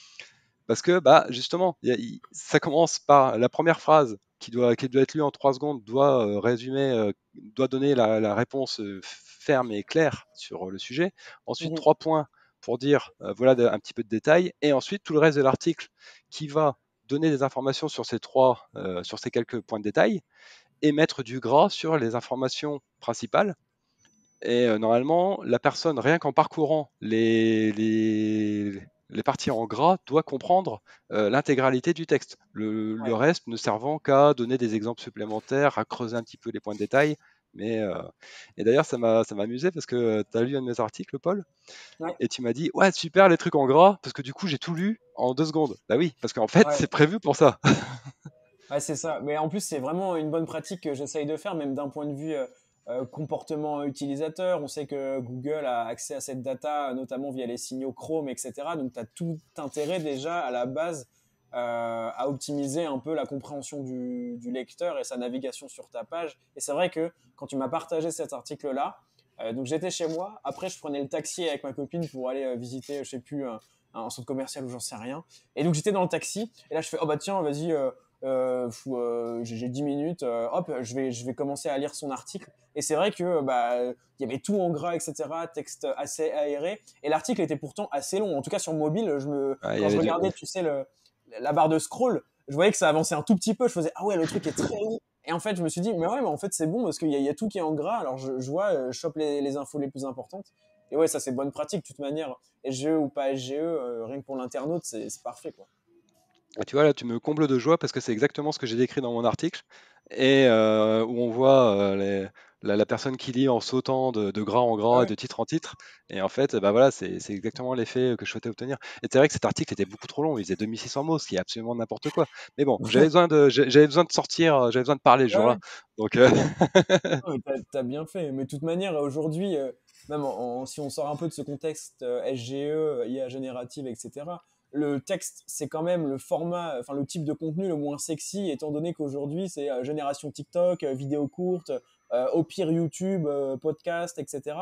Parce que, bah, justement, ça commence par la première phrase qui doit être lue en 3 secondes, doit donner la réponse ferme et claire sur le sujet. Ensuite, Mhm. 3 points pour dire, voilà un petit peu de détails. Et ensuite, tout le reste de l'article qui va donner des informations sur sur ces quelques points de détail et mettre du gras sur les informations principales. Et normalement, la personne, rien qu'en parcourant les parties en gras, doit comprendre l'intégralité du texte. Le Ouais. reste ne servant qu'à donner des exemples supplémentaires, à creuser un petit peu les points de détail. Mais, et d'ailleurs, ça m'a amusé parce que tu as lu un de mes articles, Paul, Ouais. et tu m'as dit, ouais, super les trucs en gras, parce que du coup, j'ai tout lu en 2 secondes. Bah oui, parce qu'en fait, Ouais. c'est prévu pour ça. Ouais, c'est ça. Mais en plus, c'est vraiment une bonne pratique que j'essaye de faire, même d'un point de vue comportement utilisateur. On sait que Google a accès à cette data, notamment via les signaux Chrome, etc. Donc, tu as tout intérêt déjà à la base à optimiser un peu la compréhension du lecteur et sa navigation sur ta page. Et c'est vrai que quand tu m'as partagé cet article-là, donc j'étais chez moi. Après, je prenais le taxi avec ma copine pour aller visiter, je sais plus, un centre commercial ou j'en sais rien. Et donc j'étais dans le taxi et là je fais oh bah tiens vas-y j'ai 10 minutes, hop je vais commencer à lire son article. Et c'est vrai que bah il y avait tout en gras, etc., texte assez aéré, et l'article était pourtant assez long. En tout cas sur mobile, Ah, il y quand je avait regardais, tu sais, la barre de scroll, je voyais que ça avançait un tout petit peu. Je faisais ah ouais, le truc est très long. Et en fait je me suis dit mais ouais, mais en fait c'est bon parce qu'il y a tout qui est en gras. Alors je vois, je chope les infos les plus importantes. Et ouais, ça c'est bonne pratique de toute manière. SGE ou pas SGE, rien que pour l'internaute, c'est parfait quoi. Et tu vois, là, tu me combles de joie parce que c'est exactement ce que j'ai décrit dans mon article et où on voit la personne qui lit en sautant de gras en Ah gras et ouais. de titre en titre. Et en fait, bah voilà, c'est exactement l'effet que je souhaitais obtenir. Et c'est vrai que cet article était beaucoup trop long, il faisait 2600 mots, ce qui est absolument n'importe quoi. Mais bon, j'avais besoin de sortir, j'avais besoin de parler ce Ouais, jour-là. ouais. Donc, Non, mais t'as bien fait. Mais de toute manière, aujourd'hui, même si on sort un peu de ce contexte SGE, IA générative, etc., le texte, c'est quand même le format, enfin le type de contenu le moins sexy, étant donné qu'aujourd'hui, c'est génération TikTok, vidéo courte, au pire YouTube, podcast, etc.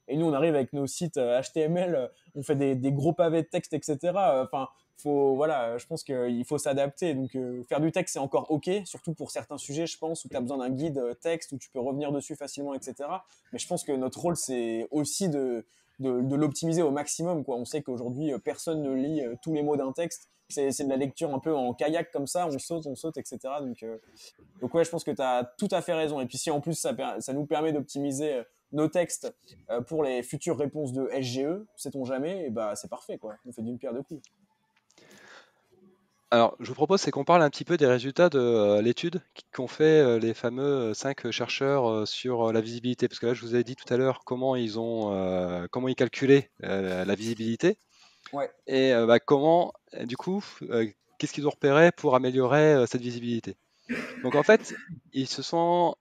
Et nous, on arrive avec nos sites HTML, on fait des gros pavés de texte, etc. Enfin, voilà, je pense qu'il faut s'adapter. Donc, faire du texte, c'est encore OK, surtout pour certains sujets, je pense, où tu as besoin d'un guide texte, où tu peux revenir dessus facilement, etc. Mais je pense que notre rôle, c'est aussi de l'optimiser au maximum, quoi. On sait qu'aujourd'hui, personne ne lit tous les mots d'un texte. C'est de la lecture un peu en kayak comme ça, on saute, etc. Donc ouais, je pense que tu as tout à fait raison. Et puis si en plus ça nous permet d'optimiser nos textes pour les futures réponses de SGE, sait-on jamais, et bah c'est parfait, quoi. On fait d'une pierre deux coups. alors, je vous propose, c'est qu'on parle un petit peu des résultats de l'étude qu'ont fait les fameux 5 chercheurs sur la visibilité. Parce que là, je vous ai dit tout à l'heure comment ils calculaient la visibilité Ouais, et bah, comment, du coup, qu'est-ce qu'ils ont repéré pour améliorer cette visibilité. Donc, en fait, ils ont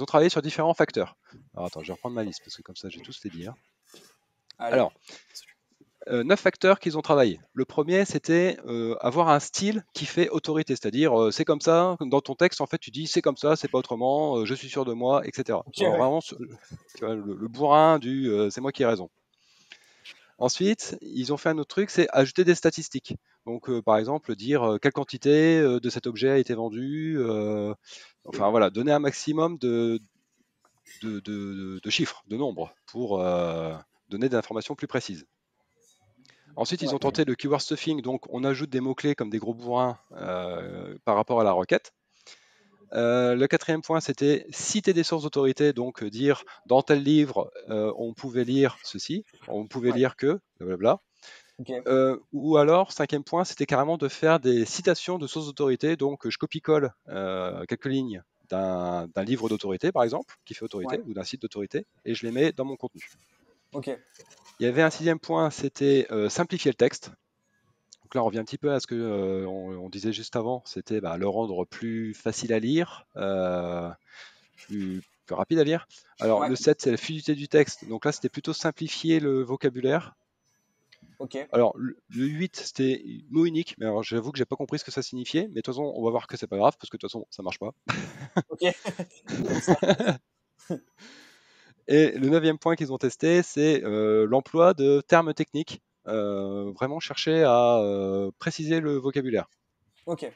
travaillé sur différents facteurs. Alors, attends, je vais reprendre ma liste parce que comme ça, j'ai tous les dire. allez. Alors, 9 facteurs qu'ils ont travaillé. Le premier, c'était avoir un style qui fait autorité, c'est-à-dire c'est comme ça, dans ton texte, en fait, tu dis c'est comme ça, c'est pas autrement, je suis sûr de moi, etc. Ok, Alors, ouais. vraiment, tu vois, le bourrin du c'est moi qui ai raison. Ensuite, ils ont fait un autre truc, c'est ajouter des statistiques. Donc, par exemple, dire quelle quantité de cet objet a été vendu, enfin voilà, donner un maximum de chiffres, de nombres, pour donner des informations plus précises. Ensuite, ils Ouais. ont tenté le keyword stuffing, donc on ajoute des mots-clés comme des gros bourrins par rapport à la requête. Le quatrième point, c'était citer des sources d'autorité, donc dire dans tel livre, on pouvait lire ceci, on pouvait Ouais. lire que, blablabla. Ok. Ou alors, cinquième point, c'était carrément de faire des citations de sources d'autorité, donc je copie-colle quelques lignes d'un livre d'autorité, par exemple, qui fait autorité, Ouais. ou d'un site d'autorité, et je les mets dans mon contenu. Ok. Il y avait un sixième point, c'était simplifier le texte. Donc là, on revient un petit peu à ce que on disait juste avant, c'était bah, le rendre plus facile à lire, plus rapide à lire. Alors Ouais. le 7, c'est la fluidité du texte. Donc là, c'était plutôt simplifier le vocabulaire. Ok. Alors le 8, c'était mot unique, mais alors j'avoue que j'ai pas compris ce que ça signifiait, mais de toute façon, on va voir que c'est pas grave, parce que de toute façon, ça marche pas. Ok. Comme ça. Et le neuvième point qu'ils ont testé, c'est l'emploi de termes techniques. Vraiment chercher à préciser le vocabulaire. Ok.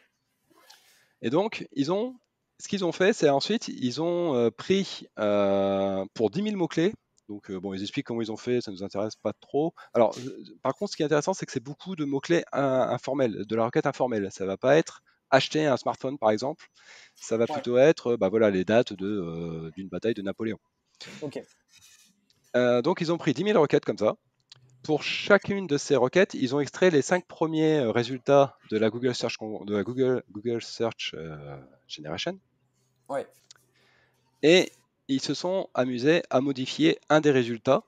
Et donc, ce qu'ils ont fait, c'est ensuite, ils ont pris pour 10 000 mots-clés. Donc, bon, ils expliquent comment ils ont fait, ça ne nous intéresse pas trop. Alors, par contre, ce qui est intéressant, c'est que c'est beaucoup de mots-clés informels, de la requête informelle. Ça ne va pas être acheter un smartphone, par exemple. Ça va Ouais. plutôt être, bah voilà, les dates d'une bataille de Napoléon. Ok. Donc, ils ont pris 10 000 requêtes comme ça. Pour chacune de ces requêtes, ils ont extrait les 5 premiers résultats de la Google Search Generation. Ouais. Et ils se sont amusés à modifier un des résultats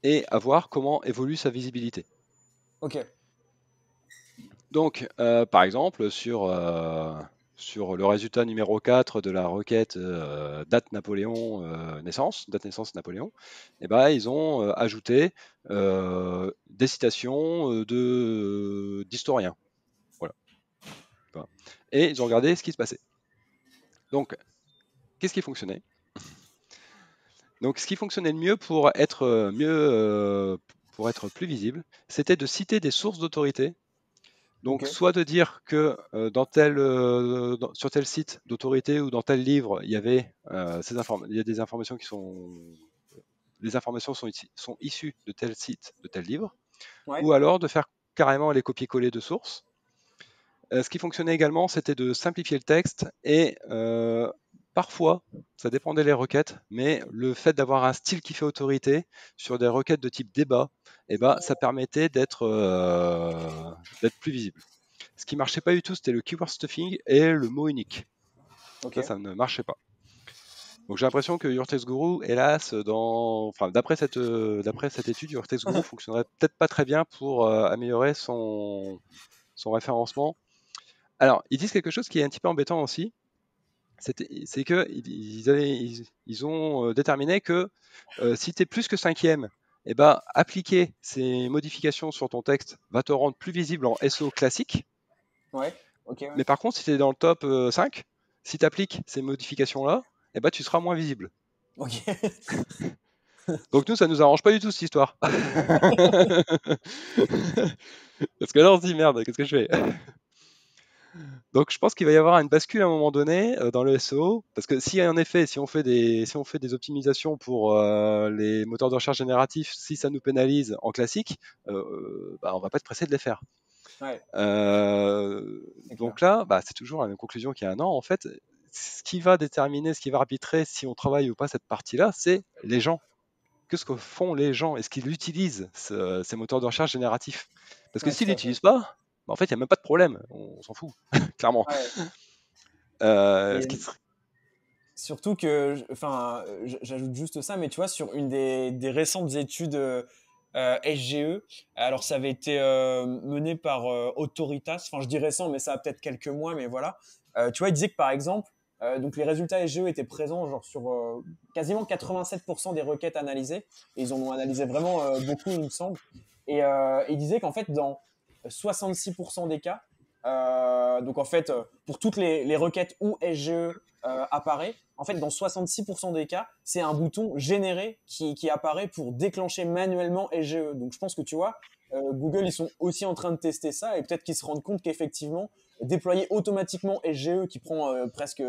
et à voir comment évolue sa visibilité. Ok. Donc, par exemple, sur le résultat numéro 4 de la requête date Napoléon naissance, date naissance Napoléon, eh ben, ils ont ajouté des citations d'historiens. Voilà. Et ils ont regardé ce qui se passait. Donc, qu'est-ce qui fonctionnait? Donc, ce qui fonctionnait le mieux pour être plus visible, c'était de citer des sources d'autorité. Donc, Ok. soit de dire que sur tel site d'autorité ou dans tel livre, il y avait il y a des informations les informations sont issues de tel site, de tel livre, Ouais. ou alors de faire carrément les copier-coller de sources. Ce qui fonctionnait également, c'était de simplifier le texte et parfois, ça dépendait des requêtes, mais le fait d'avoir un style qui fait autorité sur des requêtes de type débat, eh ben, ça permettait d'être plus visible. Ce qui marchait pas du tout, c'était le keyword stuffing et le mot unique. Ok. Ça ne marchait pas. Donc j'ai l'impression que Your Text Guru, hélas, d'après cette étude, Your Text Guru fonctionnerait peut-être pas très bien pour améliorer son référencement. Alors, ils disent quelque chose qui est un petit peu embêtant aussi, c'est que ils ont déterminé que si tu es plus que cinquième, eh ben, appliquer ces modifications sur ton texte va te rendre plus visible en SEO classique. Ouais. Ok. Ouais. Mais par contre, si tu es dans le top 5, si tu appliques ces modifications-là, eh ben, tu seras moins visible. Ok. Donc nous, ça nous arrange pas du tout cette histoire. Parce que là, on se dit merde, qu'est-ce que je fais? Donc je pense qu'il va y avoir une bascule à un moment donné dans le SEO, parce que si en effet, si on fait des optimisations pour les moteurs de recherche génératifs, si ça nous pénalise en classique, bah, on va pas être pressé de les faire. Ouais. C'est clair. Donc là, bah, c'est toujours la même conclusion qu'il y a un an. En fait, ce qui va déterminer, ce qui va arbitrer si on travaille ou pas cette partie-là, c'est les gens. Qu'est-ce que font les gens? Est-ce qu'ils utilisent ces moteurs de recherche génératifs? Parce que Ouais, s'ils tout à fait. l'utilisent pas, bah, en fait, il n'y a même pas de problème. On s'en fout, clairement. Ouais. Ce qui Et serait- surtout que, enfin, j'ajoute juste ça, mais tu vois, sur une des récentes études SGE, alors ça avait été mené par Autoritas, enfin je dis récent, mais ça a peut-être quelques mois, mais voilà. Tu vois, il disait que par exemple, donc les résultats SGE étaient présents genre sur quasiment 87% des requêtes analysées, et ils en ont analysé vraiment beaucoup, il me semble. Et il disait qu'en fait, dans 66% des cas, donc en fait, pour toutes les requêtes où SGE apparaît, en fait, dans 66% des cas, c'est un bouton généré qui apparaît pour déclencher manuellement SGE. Donc, je pense que tu vois, Google, ils sont aussi en train de tester ça et peut-être qu'ils se rendent compte qu'effectivement, déployer automatiquement SGE qui prend presque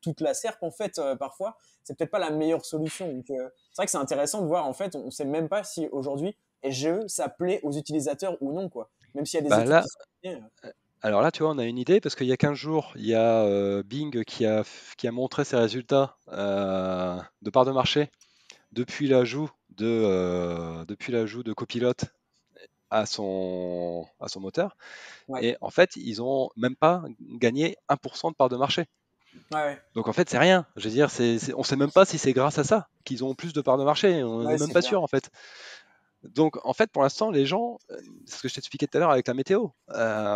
toute la SERP, en fait, parfois, c'est peut-être pas la meilleure solution. Donc, c'est vrai que c'est intéressant de voir, en fait, on sait même pas si aujourd'hui, SGE, ça plaît aux utilisateurs ou non, quoi. Même s'il y a des Bah études là, qui sont faites. alors là, tu vois, on a une idée parce qu'il y a 15 jours, il y a Bing qui a montré ses résultats de part de marché depuis l'ajout de Copilot à son moteur. Ouais, Et en fait, ils ont même pas gagné 1% de part de marché. ouais, Donc en fait, c'est rien. Je veux dire, on sait même pas si c'est grâce à ça qu'ils ont plus de part de marché. On n'est ouais, même c'est pas clair. sûr en fait. Donc, en fait, pour l'instant, les gens, c'est ce que je t'expliquais tout à l'heure avec la météo.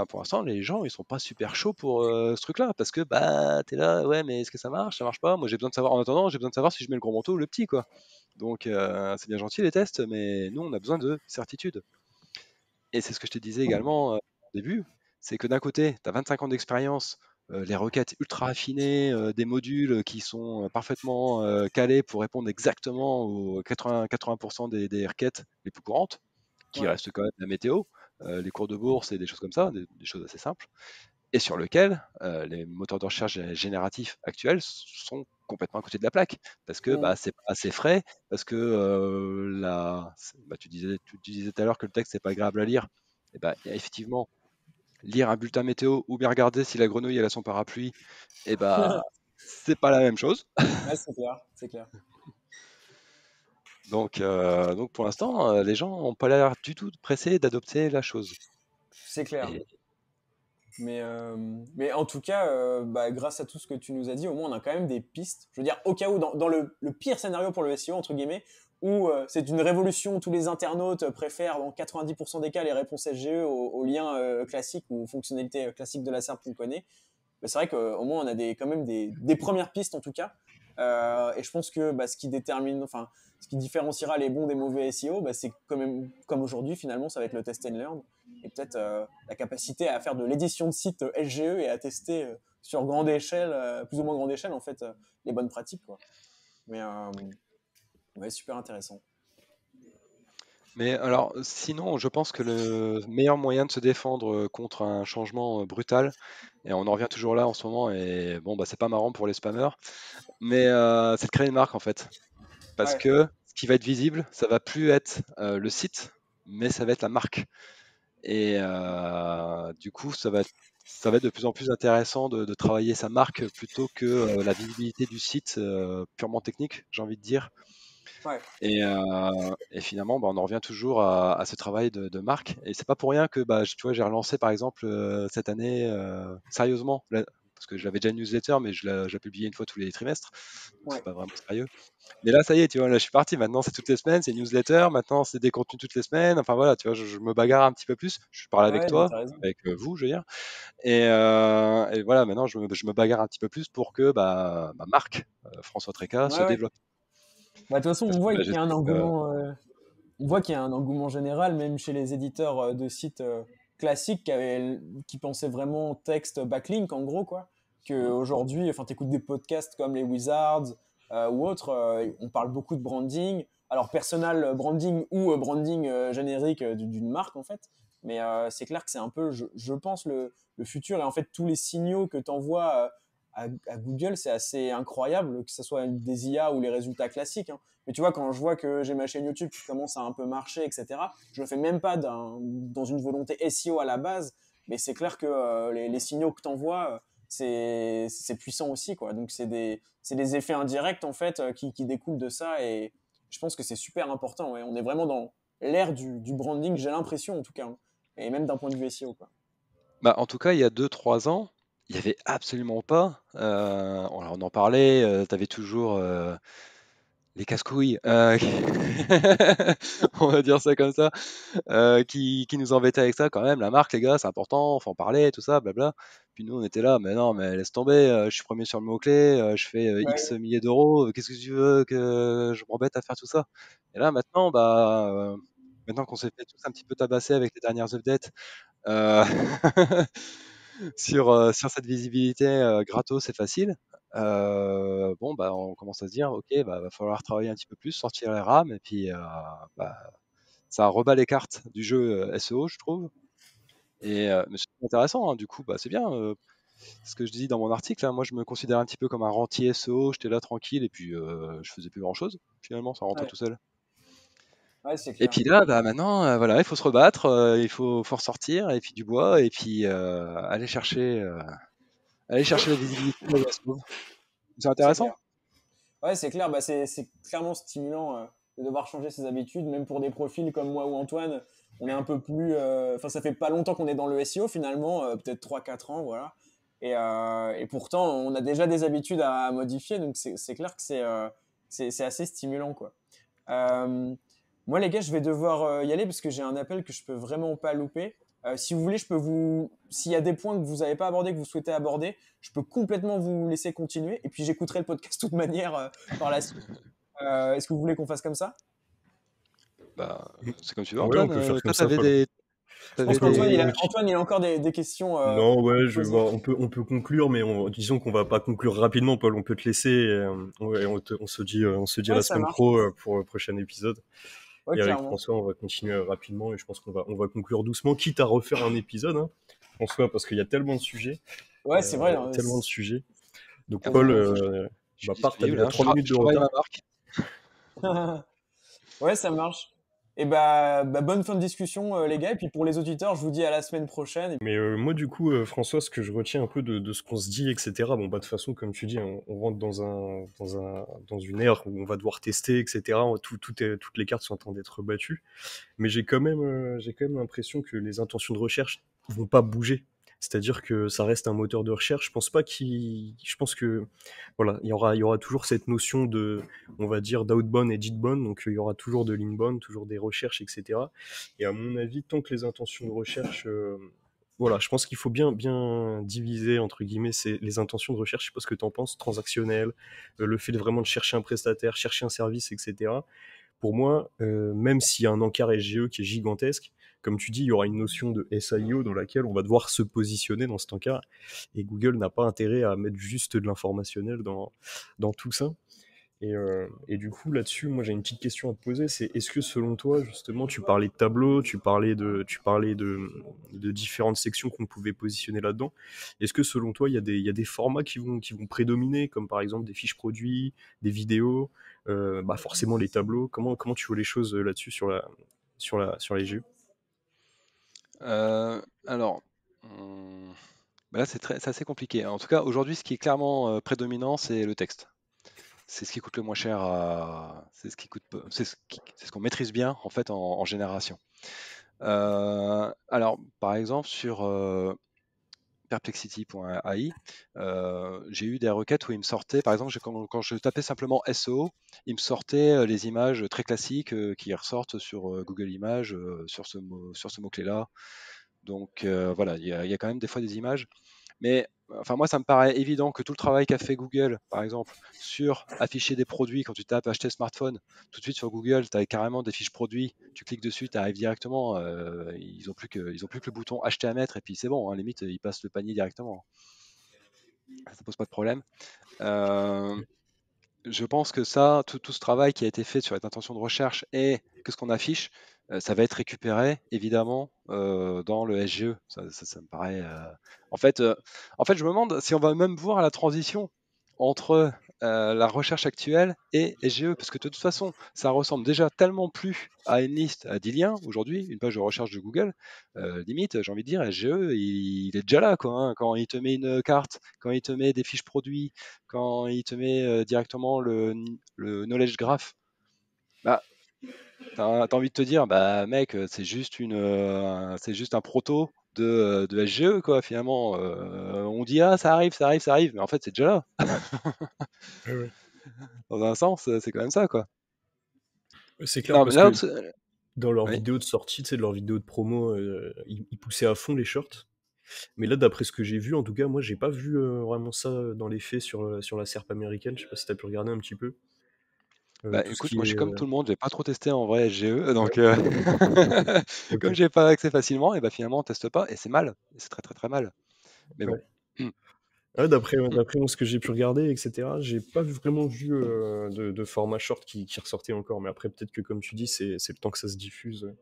Pour l'instant, les gens, ils sont pas super chauds pour ce truc-là, parce que bah, t'es là, ouais, mais est-ce que ça marche? Ça marche pas? Moi, j'ai besoin de savoir. En attendant, j'ai besoin de savoir si je mets le gros manteau ou le petit, quoi. Donc, c'est bien gentil les tests, mais nous, on a besoin de certitude. Et c'est ce que je te disais également au début, c'est que d'un côté, tu as 25 ans d'expérience, les requêtes ultra affinées, des modules qui sont parfaitement calés pour répondre exactement aux 80% des requêtes les plus courantes, qui Ouais. restent quand même la météo, les cours de bourse et des choses comme ça, des choses assez simples, et sur lequel les moteurs de recherche génératifs actuels sont complètement à côté de la plaque, parce que Mm. bah, c'est pas assez frais, parce que tu disais tout à l'heure que le texte n'est pas agréable à lire, et bah, effectivement, lire un bulletin météo ou bien regarder si la grenouille elle a son parapluie, et bah, c'est pas la même chose. Ouais, c'est clair, c'est clair. Donc pour l'instant, les gens n'ont pas l'air du tout pressés d'adopter la chose. C'est clair. Et Mais en tout cas, grâce à tout ce que tu nous as dit, au moins on a quand même des pistes. Je veux dire, au cas où, dans le pire scénario pour le SEO, entre guillemets, où c'est une révolution, tous les internautes préfèrent dans 90% des cas les réponses SGE aux liens classiques ou aux fonctionnalités classiques de la SERP qu'on connaît. Mais c'est vrai qu'au moins on a quand même des premières pistes en tout cas. Et je pense que ce qui détermine, enfin, ce qui différenciera les bons des mauvais SEO, c'est quand même, comme aujourd'hui finalement, ça va être le test and learn et peut-être la capacité à faire de l'édition de site SGE et à tester sur grande échelle, plus ou moins grande échelle en fait, les bonnes pratiques quoi. Mais Ouais, super intéressant. Mais alors, sinon, je pense que le meilleur moyen de se défendre contre un changement brutal, et on en revient toujours là en ce moment, et bon, bah, c'est pas marrant pour les spammers, mais c'est de créer une marque en fait. Parce Ouais, que ce qui va être visible, ça va plus être le site, mais ça va être la marque. Et du coup, ça va être de plus en plus intéressant de travailler sa marque plutôt que la visibilité du site purement technique, j'ai envie de dire. ouais, Et finalement, bah, on en revient toujours à ce travail de marque. Et c'est pas pour rien que bah, tu vois, j'ai relancé par exemple cette année sérieusement, parce que j'avais déjà une newsletter, mais je la publiais une fois tous les trimestres, donc ouais. c'est pas vraiment sérieux. Mais là, ça y est, tu vois, là, je suis parti. Maintenant, c'est toutes les semaines, c'est une newsletter. Maintenant, c'est des contenus toutes les semaines. Enfin voilà, tu vois, je me bagarre un petit peu plus. Je parle avec Ouais, mais toi, t'as raison. avec vous, je veux dire. Et voilà, maintenant, je me bagarre un petit peu plus pour que bah, ma marque, François Tréca, Ouais, se ouais. développe. Bah, de toute façon, Parce on que voit bah, qu'il je y a un sais que engouement. On voit qu'il y a un engouement général, même chez les éditeurs de sites classiques qui pensaient vraiment texte backlink, en gros, quoi. hmm, Qu'aujourd'hui, enfin, tu écoutes des podcasts comme les Wizards ou autres, on parle beaucoup de branding. Alors, personal branding ou branding générique d'une marque, en fait. Mais c'est clair que c'est un peu, je pense, le futur. Et en fait, tous les signaux que tu envoies à Google, c'est assez incroyable, que ce soit des IA ou les résultats classiques, hein. Mais tu vois, quand je vois que j'ai ma chaîne YouTube qui commence à un peu marcher, etc., je le fais même pas dans une volonté SEO à la base, mais c'est clair que les signaux que tu envoies, c'est puissant aussi, quoi. Donc, c'est des effets indirects, en fait, qui découlent de ça, et je pense que c'est super important, ouais. On est vraiment dans l'ère du branding, j'ai l'impression, en tout cas, hein. Et même d'un point de vue SEO, quoi. bah, en tout cas, il y a 2, 3 ans, il n'y avait absolument pas. On en parlait, tu avais toujours les casse-couilles, on va dire ça comme ça, qui nous embêtaient avec ça quand même. La marque, les gars, c'est important, faut en parler, tout ça, blabla. Puis nous, on était là, mais non, mais laisse tomber, je suis premier sur le mot-clé, je fais X Ouais, milliers d'euros, qu'est-ce que tu veux que je m'embête à faire tout ça? Et là, maintenant, bah, maintenant qu'on s'est fait tous un petit peu tabasser avec les dernières updates, euh, sur cette visibilité gratos et facile, bon, bah, on commence à se dire, ok, bah, va falloir travailler un petit peu plus, sortir les rames, et puis bah, ça rebat les cartes du jeu SEO, je trouve. Mais c'est intéressant, hein, du coup, bah, c'est bien. Ce que je dis dans mon article, hein, moi, je me considère un petit peu comme un rentier SEO, j'étais là tranquille, et puis je faisais plus grand-chose, finalement, ça rentrait ouais, tout seul. ouais, c'est Et clair. puis là, bah, maintenant, voilà, il faut se rebattre, il faut ressortir, et puis du bois, et puis aller chercher la visibilité là où elle se trouve. C'est C'est intéressant. clair. Ouais, c'est clair, bah c'est clairement stimulant de devoir changer ses habitudes, même pour des profils comme moi ou Antoine. On est un peu plus. Enfin, ça fait pas longtemps qu'on est dans le SEO finalement, peut-être 3 4 ans, voilà. Et pourtant, on a déjà des habitudes à modifier, donc c'est clair que c'est assez stimulant, quoi. Euh, Moi, les gars, je vais devoir y aller parce que j'ai un appel que je peux vraiment pas louper. Si vous voulez, je peux vous. S'il y a des points que vous n'avez pas abordés, que vous souhaitez aborder, je peux complètement vous laisser continuer. Et puis, j'écouterai le podcast de toute manière par la suite. Est-ce que vous voulez qu'on fasse comme ça? Bah, c'est comme tu veux, Ouais, on Antoine. peut faire comme Toi, ça, t'avais Paul. des, Je pense t'avais On peut, qu'Antoine, des. Antoine, il a encore des questions non, ouais, à poser. on peut conclure, mais disons qu'on va pas conclure rapidement, Paul. On peut te laisser. Ouais, on se dit à Ouais, la ça semaine marche. pro pour le prochain épisode. Ouais, Et avec clairement. François, on va continuer rapidement et je pense qu'on va conclure doucement, quitte à refaire un épisode, hein, François, parce qu'il y a tellement de sujets. Ouais, c'est vrai, Il y a hein, tellement de sujets. Donc, Ah, Paul, quasiment tout. je suis part, t'as disponible, déjà hein. 3 minutes Je de travaille retard. ma marque. Ouais, ça marche. Et bah, bonne fin de discussion, les gars. Et puis pour les auditeurs, je vous dis à la semaine prochaine. Mais moi, du coup, François, ce que je retiens un peu de ce qu'on se dit, etc., bon, bah, de toute façon, comme tu dis, on rentre dans une ère où on va devoir tester, etc. Toutes les cartes sont en train d'être battues. Mais j'ai quand même l'impression que les intentions de recherche vont pas bouger. C'est-à-dire que ça reste un moteur de recherche. Je pense que, voilà, il y aura toujours cette notion on va dire, d'outbound et d'inbound. Donc, il y aura toujours de l'inbound, toujours des recherches, etc. Et à mon avis, tant que les intentions de recherche, voilà, je pense qu'il faut bien diviser, entre guillemets, les intentions de recherche. Je sais pas ce que tu en penses, transactionnel, le fait de vraiment de chercher un prestataire, chercher un service, etc. Pour moi, même s'il y a un encart SGE qui est gigantesque, comme tu dis, il y aura une notion de SIO dans laquelle on va devoir se positionner dans cet encart. Et Google n'a pas intérêt à mettre juste de l'informationnel dans tout ça. Et du coup, là-dessus, moi j'ai une petite question à te poser, c'est est-ce que selon toi, justement, tu parlais de tableaux, tu parlais de différentes sections qu'on pouvait positionner là-dedans. Est-ce que selon toi, il y a des formats qui vont prédominer, comme par exemple des fiches produits, des vidéos, bah forcément les tableaux. Comment tu vois les choses là-dessus sur les GE? Alors, bah là c'est assez compliqué. En tout cas, aujourd'hui, ce qui est clairement prédominant, c'est le texte. C'est ce qui coûte le moins cher c'est ce qui coûte c'est ce qu'on maîtrise bien en fait en génération. Alors, par exemple, sur perplexity.ai, j'ai eu des requêtes où il me sortait, par exemple, quand je tapais simplement SEO, il me sortait les images très classiques qui ressortent sur Google Images sur ce mot-clé-là. Donc voilà, il y a quand même des fois des images. Mais enfin, moi, ça me paraît évident que tout le travail qu'a fait Google, par exemple, sur afficher des produits, quand tu tapes acheter smartphone, tout de suite sur Google, tu as carrément des fiches produits, tu cliques dessus, tu arrives directement, ils n'ont plus que le bouton acheter à mettre, et puis c'est bon, hein, limite, ils passent le panier directement. Ça pose pas de problème. Euh, je pense que ça, tout ce travail qui a été fait sur les intentions de recherche et que ce qu'on affiche, ça va être récupéré évidemment dans le SGE. Ça me paraît. En fait, je me demande si on va même voir la transition entre la recherche actuelle et SGE, parce que de toute façon, ça ressemble déjà tellement plus à une liste à 10 liens aujourd'hui, une page de recherche de Google. Limite, j'ai envie de dire, SGE, il est déjà là, quoi, hein. Quand il te met une carte, quand il te met des fiches produits, quand il te met directement le knowledge graph, bah, t'as envie de te dire, bah mec, c'est juste un proto de SGE, quoi, finalement. On dit, ah, ça arrive, ça arrive, ça arrive, mais en fait, c'est déjà là. Ouais, ouais. Dans un sens, c'est quand même ça, quoi. C'est clair Non, mais parce là, que dans leurs oui. vidéos de sortie, tu sais, de leurs vidéos de promo, ils poussaient à fond les shorts. Mais là, d'après ce que j'ai vu, en tout cas, moi, j'ai pas vu vraiment ça dans les faits sur la SERP américaine. Je sais pas si t'as pu regarder un petit peu. Bah Tout ce écoute, qui moi je est. suis comme tout le monde, j'ai pas trop testé en vrai SGE, Ouais, donc ok. comme j'ai pas accès facilement, et bah finalement on teste pas, et c'est mal, et c'est très très très mal. Mais bon. Ouais. Ouais, d'après moi, ce que j'ai pu regarder, etc., j'ai pas vraiment vu de format short qui ressortait encore. Mais après, peut-être que, comme tu dis, c'est le temps que ça se diffuse,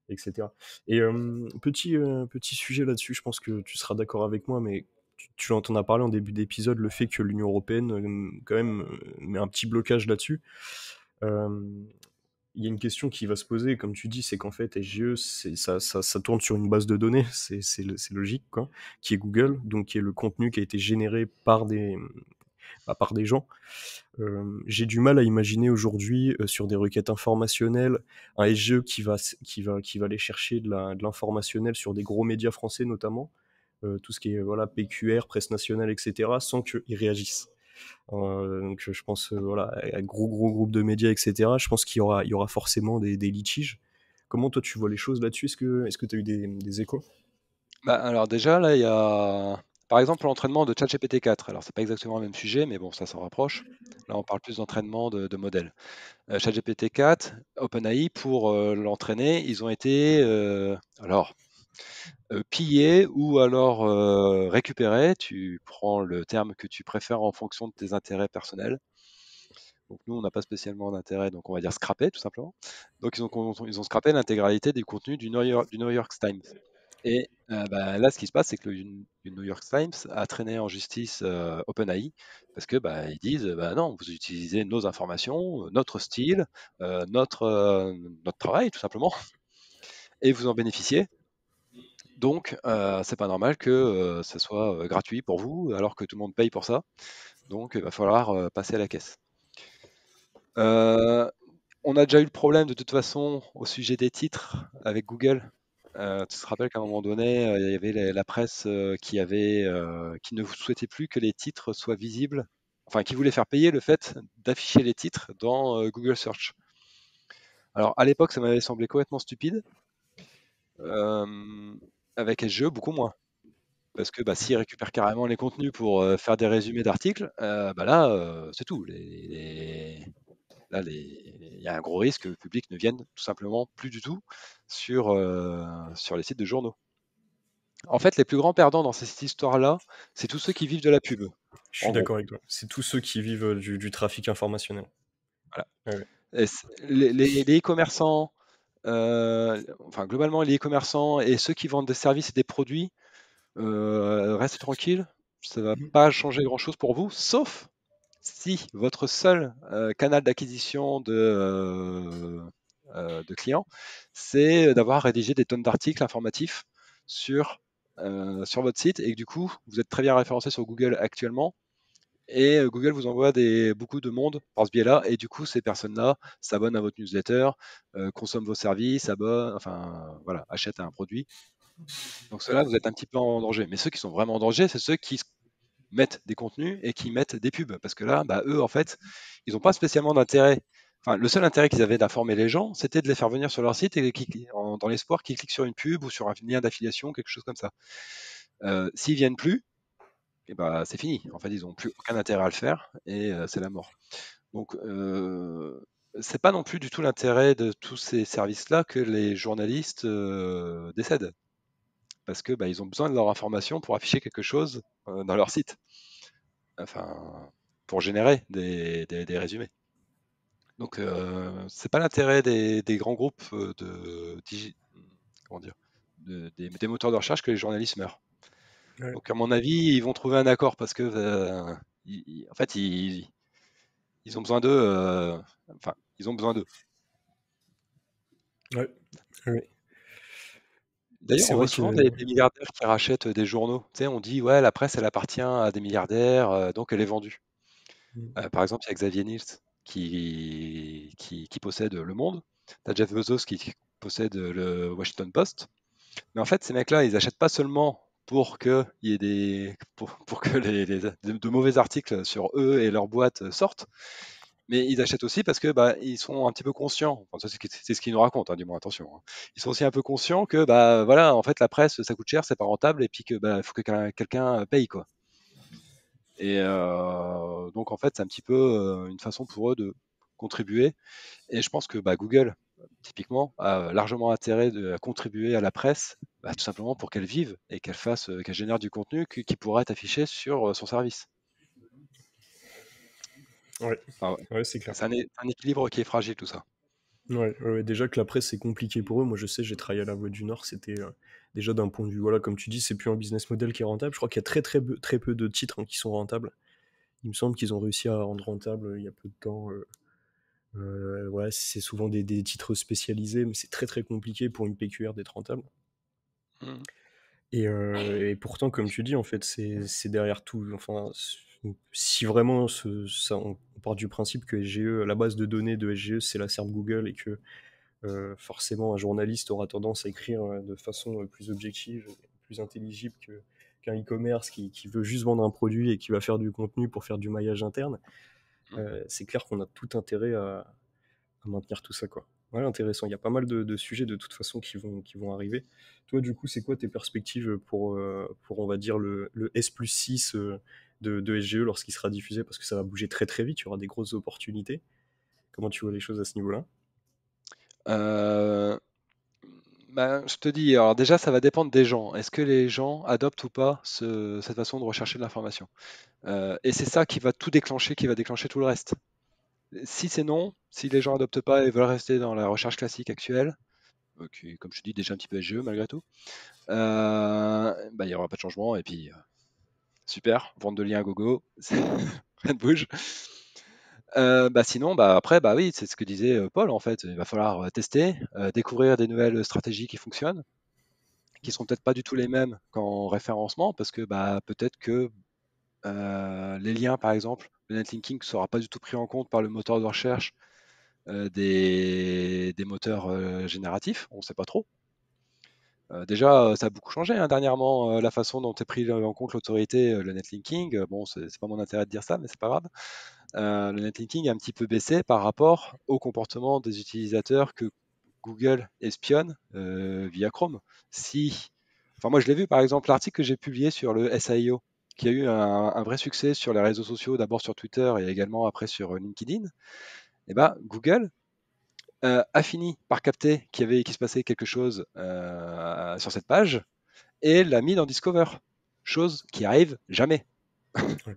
etc. Et petit sujet là-dessus, je pense que tu seras d'accord avec moi, mais tu en as parlé en début d'épisode, le fait que l'Union européenne, quand même, met un petit blocage là-dessus. Euh, Il y a une question qui va se poser, comme tu dis, c'est qu'en fait, SGE, ça tourne sur une base de données, c'est logique, quoi, qui est Google, donc qui est le contenu qui a été généré par des gens. J'ai du mal à imaginer aujourd'hui, sur des requêtes informationnelles, un SGE qui va aller chercher de l'informationnel sur des gros médias français notamment, tout ce qui est voilà, PQR, presse nationale, etc., sans qu'ils réagissent. Donc je pense voilà, à gros groupe de médias, etc. Je pense qu'il y aura forcément des litiges. Comment toi tu vois les choses là-dessus? Est-ce que tu as eu des échos? Bah, alors déjà, là, il y a par exemple l'entraînement de ChatGPT 4. Alors, c'est pas exactement le même sujet, mais bon, ça s'en rapproche. Là, on parle plus d'entraînement de modèles. ChatGPT 4, OpenAI, pour l'entraîner, ils ont été pillés ou alors récupérés. Tu prends le terme que tu préfères en fonction de tes intérêts personnels. Donc nous, on n'a pas spécialement d'intérêt, donc on va dire scraper tout simplement. Donc ils ont scrappé l'intégralité du contenu du New York Times. Et bah, là, ce qui se passe, c'est que le New York Times a traîné en justice OpenAI parce que bah, ils disent bah, non, vous utilisez nos informations, notre style, notre travail, tout simplement, et vous en bénéficiez. Donc, c'est pas normal que ce soit gratuit pour vous alors que tout le monde paye pour ça. Donc, il va falloir passer à la caisse. Euh, on a déjà eu le problème de toute façon au sujet des titres avec Google. Tu te rappelles qu'à un moment donné, il y avait la presse qui ne souhaitait plus que les titres soient visibles, enfin qui voulait faire payer le fait d'afficher les titres dans Google Search. Alors à l'époque, ça m'avait semblé complètement stupide. Euh, avec SGE, beaucoup moins. Parce que bah, s'ils récupèrent carrément les contenus pour faire des résumés d'articles, bah là, c'est tout. Là, il y a un gros risque que le public ne vienne tout simplement plus du tout sur les sites de journaux. En fait, les plus grands perdants dans cette histoire-là, c'est tous ceux qui vivent de la pub. Je En suis gros. d'accord avec toi. C'est tous ceux qui vivent du trafic informationnel. Voilà. Ouais. Et les e-commerçants, enfin globalement les e-commerçants et ceux qui vendent des services et des produits, restez tranquilles, ça va pas changer grand-chose pour vous, sauf si votre seul canal d'acquisition de clients, c'est d'avoir rédigé des tonnes d'articles informatifs sur votre site et que du coup, vous êtes très bien référencé sur Google actuellement. Et Google vous envoie beaucoup de monde par ce biais-là, et du coup, ces personnes-là s'abonnent à votre newsletter, consomment vos services, enfin, voilà, achètent un produit. Donc ceux-là, vous êtes un petit peu en danger. Mais ceux qui sont vraiment en danger, c'est ceux qui mettent des contenus et qui mettent des pubs. Parce que là, bah, eux, en fait, ils n'ont pas spécialement d'intérêt. Enfin, le seul intérêt qu'ils avaient d'informer les gens, c'était de les faire venir sur leur site et dans l'espoir qu'ils cliquent sur une pub ou sur un lien d'affiliation, quelque chose comme ça. S'ils viennent plus, et bah, c'est fini. En fait, ils n'ont plus aucun intérêt à le faire et c'est la mort. Donc, c'est pas non plus du tout l'intérêt de tous ces services-là que les journalistes décèdent. Parce que bah, ils ont besoin de leur information pour afficher quelque chose dans leur site. Enfin, pour générer des résumés. Donc, c'est pas l'intérêt des grands groupes comment dire, des moteurs de recherche que les journalistes meurent. Ouais. Donc, à mon avis, ils vont trouver un accord parce que, en fait, ils ont besoin d'eux. Enfin, ils ont besoin d'eux. Ouais. Ouais. D'ailleurs, C'est on voit vrai souvent que des milliardaires qui rachètent des journaux. Tu sais, on dit, ouais, la presse, elle appartient à des milliardaires, donc elle est vendue. Par exemple, il y a Xavier Niels qui possède Le Monde. Tu as Jeff Bezos qui possède le Washington Post. Mais en fait, ces mecs-là, ils achètent pas seulement pour que il y ait pour que de mauvais articles sur eux et leur boîte sortent, mais ils achètent aussi parce que bah, ils sont un petit peu conscients. Enfin, ça, c'est ce qu'ils nous racontent, hein, du moins, attention. Hein. Ils sont aussi un peu conscients que bah voilà, en fait, la presse, ça coûte cher, c'est pas rentable, et puis que bah, faut que quelqu'un paye quoi. Et donc en fait, c'est un petit peu une façon pour eux de contribuer. Et je pense que bah, Google, typiquement, a largement intérêt à contribuer à la presse, bah, tout simplement pour qu'elle vive et qu'elle génère du contenu qui pourra être affiché sur son service. ouais, Enfin, ouais, c'est clair. c'est un équilibre qui est fragile, tout ça. Ouais, déjà que la presse c'est compliqué pour eux. Moi je sais, j'ai travaillé à La Voix du Nord, c'était déjà d'un point de vue, voilà, comme tu dis, c'est plus un business model qui est rentable. Je crois qu'il y a très peu de titres qui sont rentables. Il me semble qu'ils ont réussi à rendre rentable il y a peu de temps. Ouais, c'est souvent des titres spécialisés, mais c'est très compliqué pour une PQR d'être rentable. Mhm. Et pourtant, comme tu dis, en fait, c'est derrière tout. Enfin, si vraiment on part du principe que SGE, la base de données de SGE, c'est la SERP Google et que forcément un journaliste aura tendance à écrire de façon plus objective, plus intelligible qu'un e-commerce qui veut juste vendre un produit et qui va faire du contenu pour faire du maillage interne, c'est clair qu'on a tout intérêt à maintenir tout ça, quoi. Ouais, intéressant. Il y a pas mal de sujets de toute façon qui vont arriver. Toi, du coup, c'est quoi tes perspectives pour on va dire, le S+6 de SGE lorsqu'il sera diffusé? Parce que ça va bouger très vite, il y aura des grosses opportunités. Comment tu vois les choses à ce niveau-là? Euh, Bah, je te dis, alors déjà, ça va dépendre des gens. Est-ce que les gens adoptent ou pas cette façon de rechercher de l'information? Et c'est ça qui va tout déclencher, qui va déclencher tout le reste. Si c'est non, si les gens adoptent pas et veulent rester dans la recherche classique actuelle, qui est, comme je te dis, déjà un petit peu SGE malgré tout, bah, il n'y aura pas de changement. Et puis, super, vente de liens à gogo, rien ne bouge. Bah sinon, bah après, bah oui, c'est ce que disait Paul en fait. Il va falloir tester, découvrir des nouvelles stratégies qui fonctionnent, qui sont peut-être pas du tout les mêmes qu'en référencement, parce que bah peut-être que les liens, par exemple, le netlinking ne sera pas du tout pris en compte par le moteur de recherche des moteurs génératifs, on ne sait pas trop. Déjà, ça a beaucoup changé hein, dernièrement, la façon dont est pris en compte l'autorité, le netlinking. Bon, c'est pas mon intérêt de dire ça, mais c'est pas grave. Le netlinking a un petit peu baissé par rapport au comportement des utilisateurs que Google espionne via Chrome. Enfin, moi, je l'ai vu par exemple, l'article que j'ai publié sur le SAIO, qui a eu un vrai succès sur les réseaux sociaux, d'abord sur Twitter et également après sur LinkedIn. Et ben, Google a fini par capter qu'il se passait quelque chose sur cette page et l'a mis dans Discover, chose qui arrive jamais.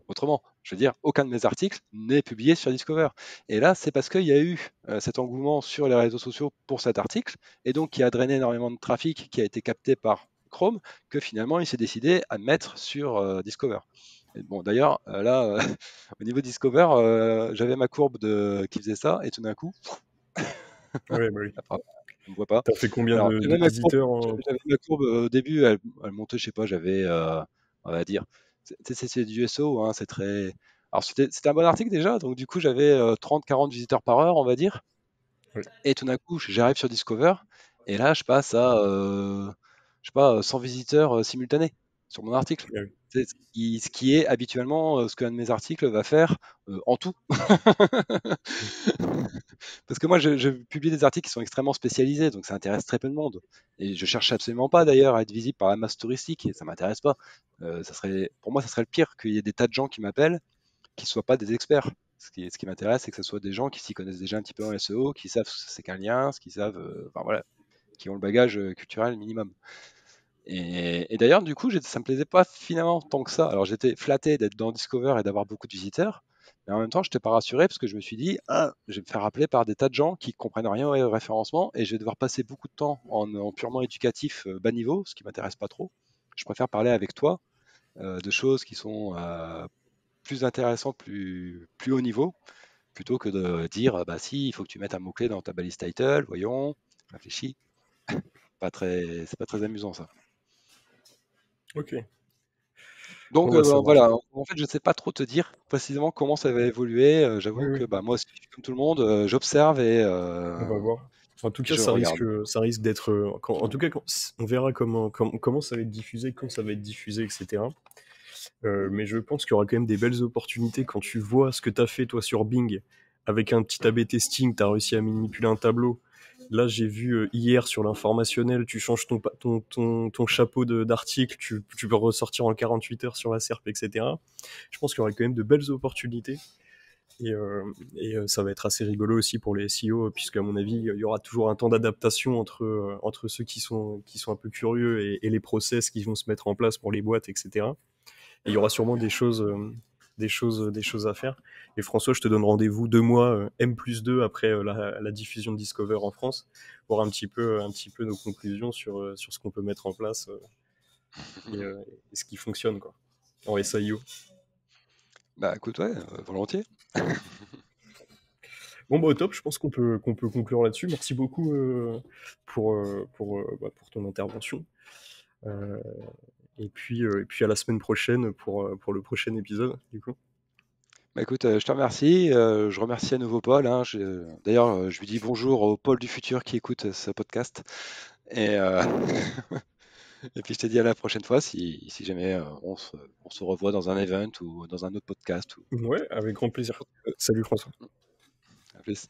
Autrement, je veux dire, aucun de mes articles n'est publié sur Discover. Et là, c'est parce qu'il y a eu cet engouement sur les réseaux sociaux pour cet article, et donc qui a drainé énormément de trafic qui a été capté par Chrome, que finalement, il s'est décidé à mettre sur Discover. Et bon, d'ailleurs, là, au niveau de Discover, j'avais ma courbe qui faisait ça, et tout d'un coup, Ouais, bah oui. après, on ne voit pas. T'as fait combien Alors, de j'avais visiteurs ma courbe au début, elle montait, je sais pas, j'avais, on va dire, c'est du SEO, hein, c'est très. Alors, c'était un bon article déjà, donc du coup, j'avais 30-40 visiteurs par heure, on va dire. Oui. Et tout d'un coup, j'arrive sur Discover, et là, je passe à, je sais pas, 100 visiteurs simultanés sur mon article. Ah oui. C'est ce qui est habituellement ce qu'un de mes articles va faire en tout. Parce que moi, je publie des articles qui sont extrêmement spécialisés, donc ça intéresse très peu de monde. Et je cherche absolument pas d'ailleurs à être visible par la masse touristique, et ça m'intéresse pas. Pour moi, ça serait le pire qu'il y ait des tas de gens qui m'appellent, qui ne soient pas des experts. Ce qui m'intéresse, c'est que ce soit des gens qui s'y connaissent déjà un petit peu en SEO, qui savent ce que c'est qu'un lien, ce qu'ils savent, enfin voilà, qui ont le bagage culturel minimum. Et d'ailleurs, du coup, ça me plaisait pas finalement tant que ça. Alors j'étais flatté d'être dans Discover et d'avoir beaucoup de visiteurs, mais en même temps, je n'étais pas rassuré parce que je me suis dit, ah, je vais me faire appeler par des tas de gens qui comprennent rien au référencement et je vais devoir passer beaucoup de temps en purement éducatif bas niveau, ce qui m'intéresse pas trop. Je préfère parler avec toi de choses qui sont plus intéressantes, plus haut niveau, plutôt que de dire, bah si, il faut que tu mettes un mot-clé dans ta balise title, voyons, réfléchis. C'est pas très amusant ça. Ok. Donc Bon, bah, ça marche. voilà, en fait, je ne sais pas trop te dire précisément comment ça va évoluer. Oui, J'avoue oui, que bah, moi aussi, comme tout le monde, j'observe on va voir. En tout et cas, je regarde. ça risque d'être. En tout cas, on verra comment ça va être diffusé, quand ça va être diffusé, etc. Mais je pense qu'il y aura quand même des belles opportunités quand tu vois ce que tu as fait, toi, sur Bing, avec un petit A/B testing, tu as réussi à manipuler un tableau. Là, j'ai vu hier sur l'informationnel, tu changes ton chapeau d'article, tu peux ressortir en 48 heures sur la SERP, etc. Je pense qu'il y aura quand même de belles opportunités. Et ça va être assez rigolo aussi pour les SEO, puisqu'à mon avis, il y aura toujours un temps d'adaptation entre ceux qui sont un peu curieux et les process qui vont se mettre en place pour les boîtes, etc. Et il y aura sûrement des choses à faire. Et François, je te donne rendez-vous 2 mois, M+2 après la diffusion de Discover en France, pour un petit peu nos conclusions sur ce qu'on peut mettre en place et ce qui fonctionne, quoi, en SEO. Bah écoute, ouais, volontiers. Bon, bah, au top, je pense qu'on peut conclure là-dessus. Merci beaucoup pour ton intervention. Euh, et puis à la semaine prochaine pour le prochain épisode, du coup. Bah écoute, je te remercie. Je remercie à nouveau Paul, hein. D'ailleurs, je lui dis bonjour au Paul du futur qui écoute ce podcast. Et, et puis je te dis à la prochaine fois si jamais on se revoit dans un event ou dans un autre podcast. Ouais, avec grand plaisir. Salut François. À plus.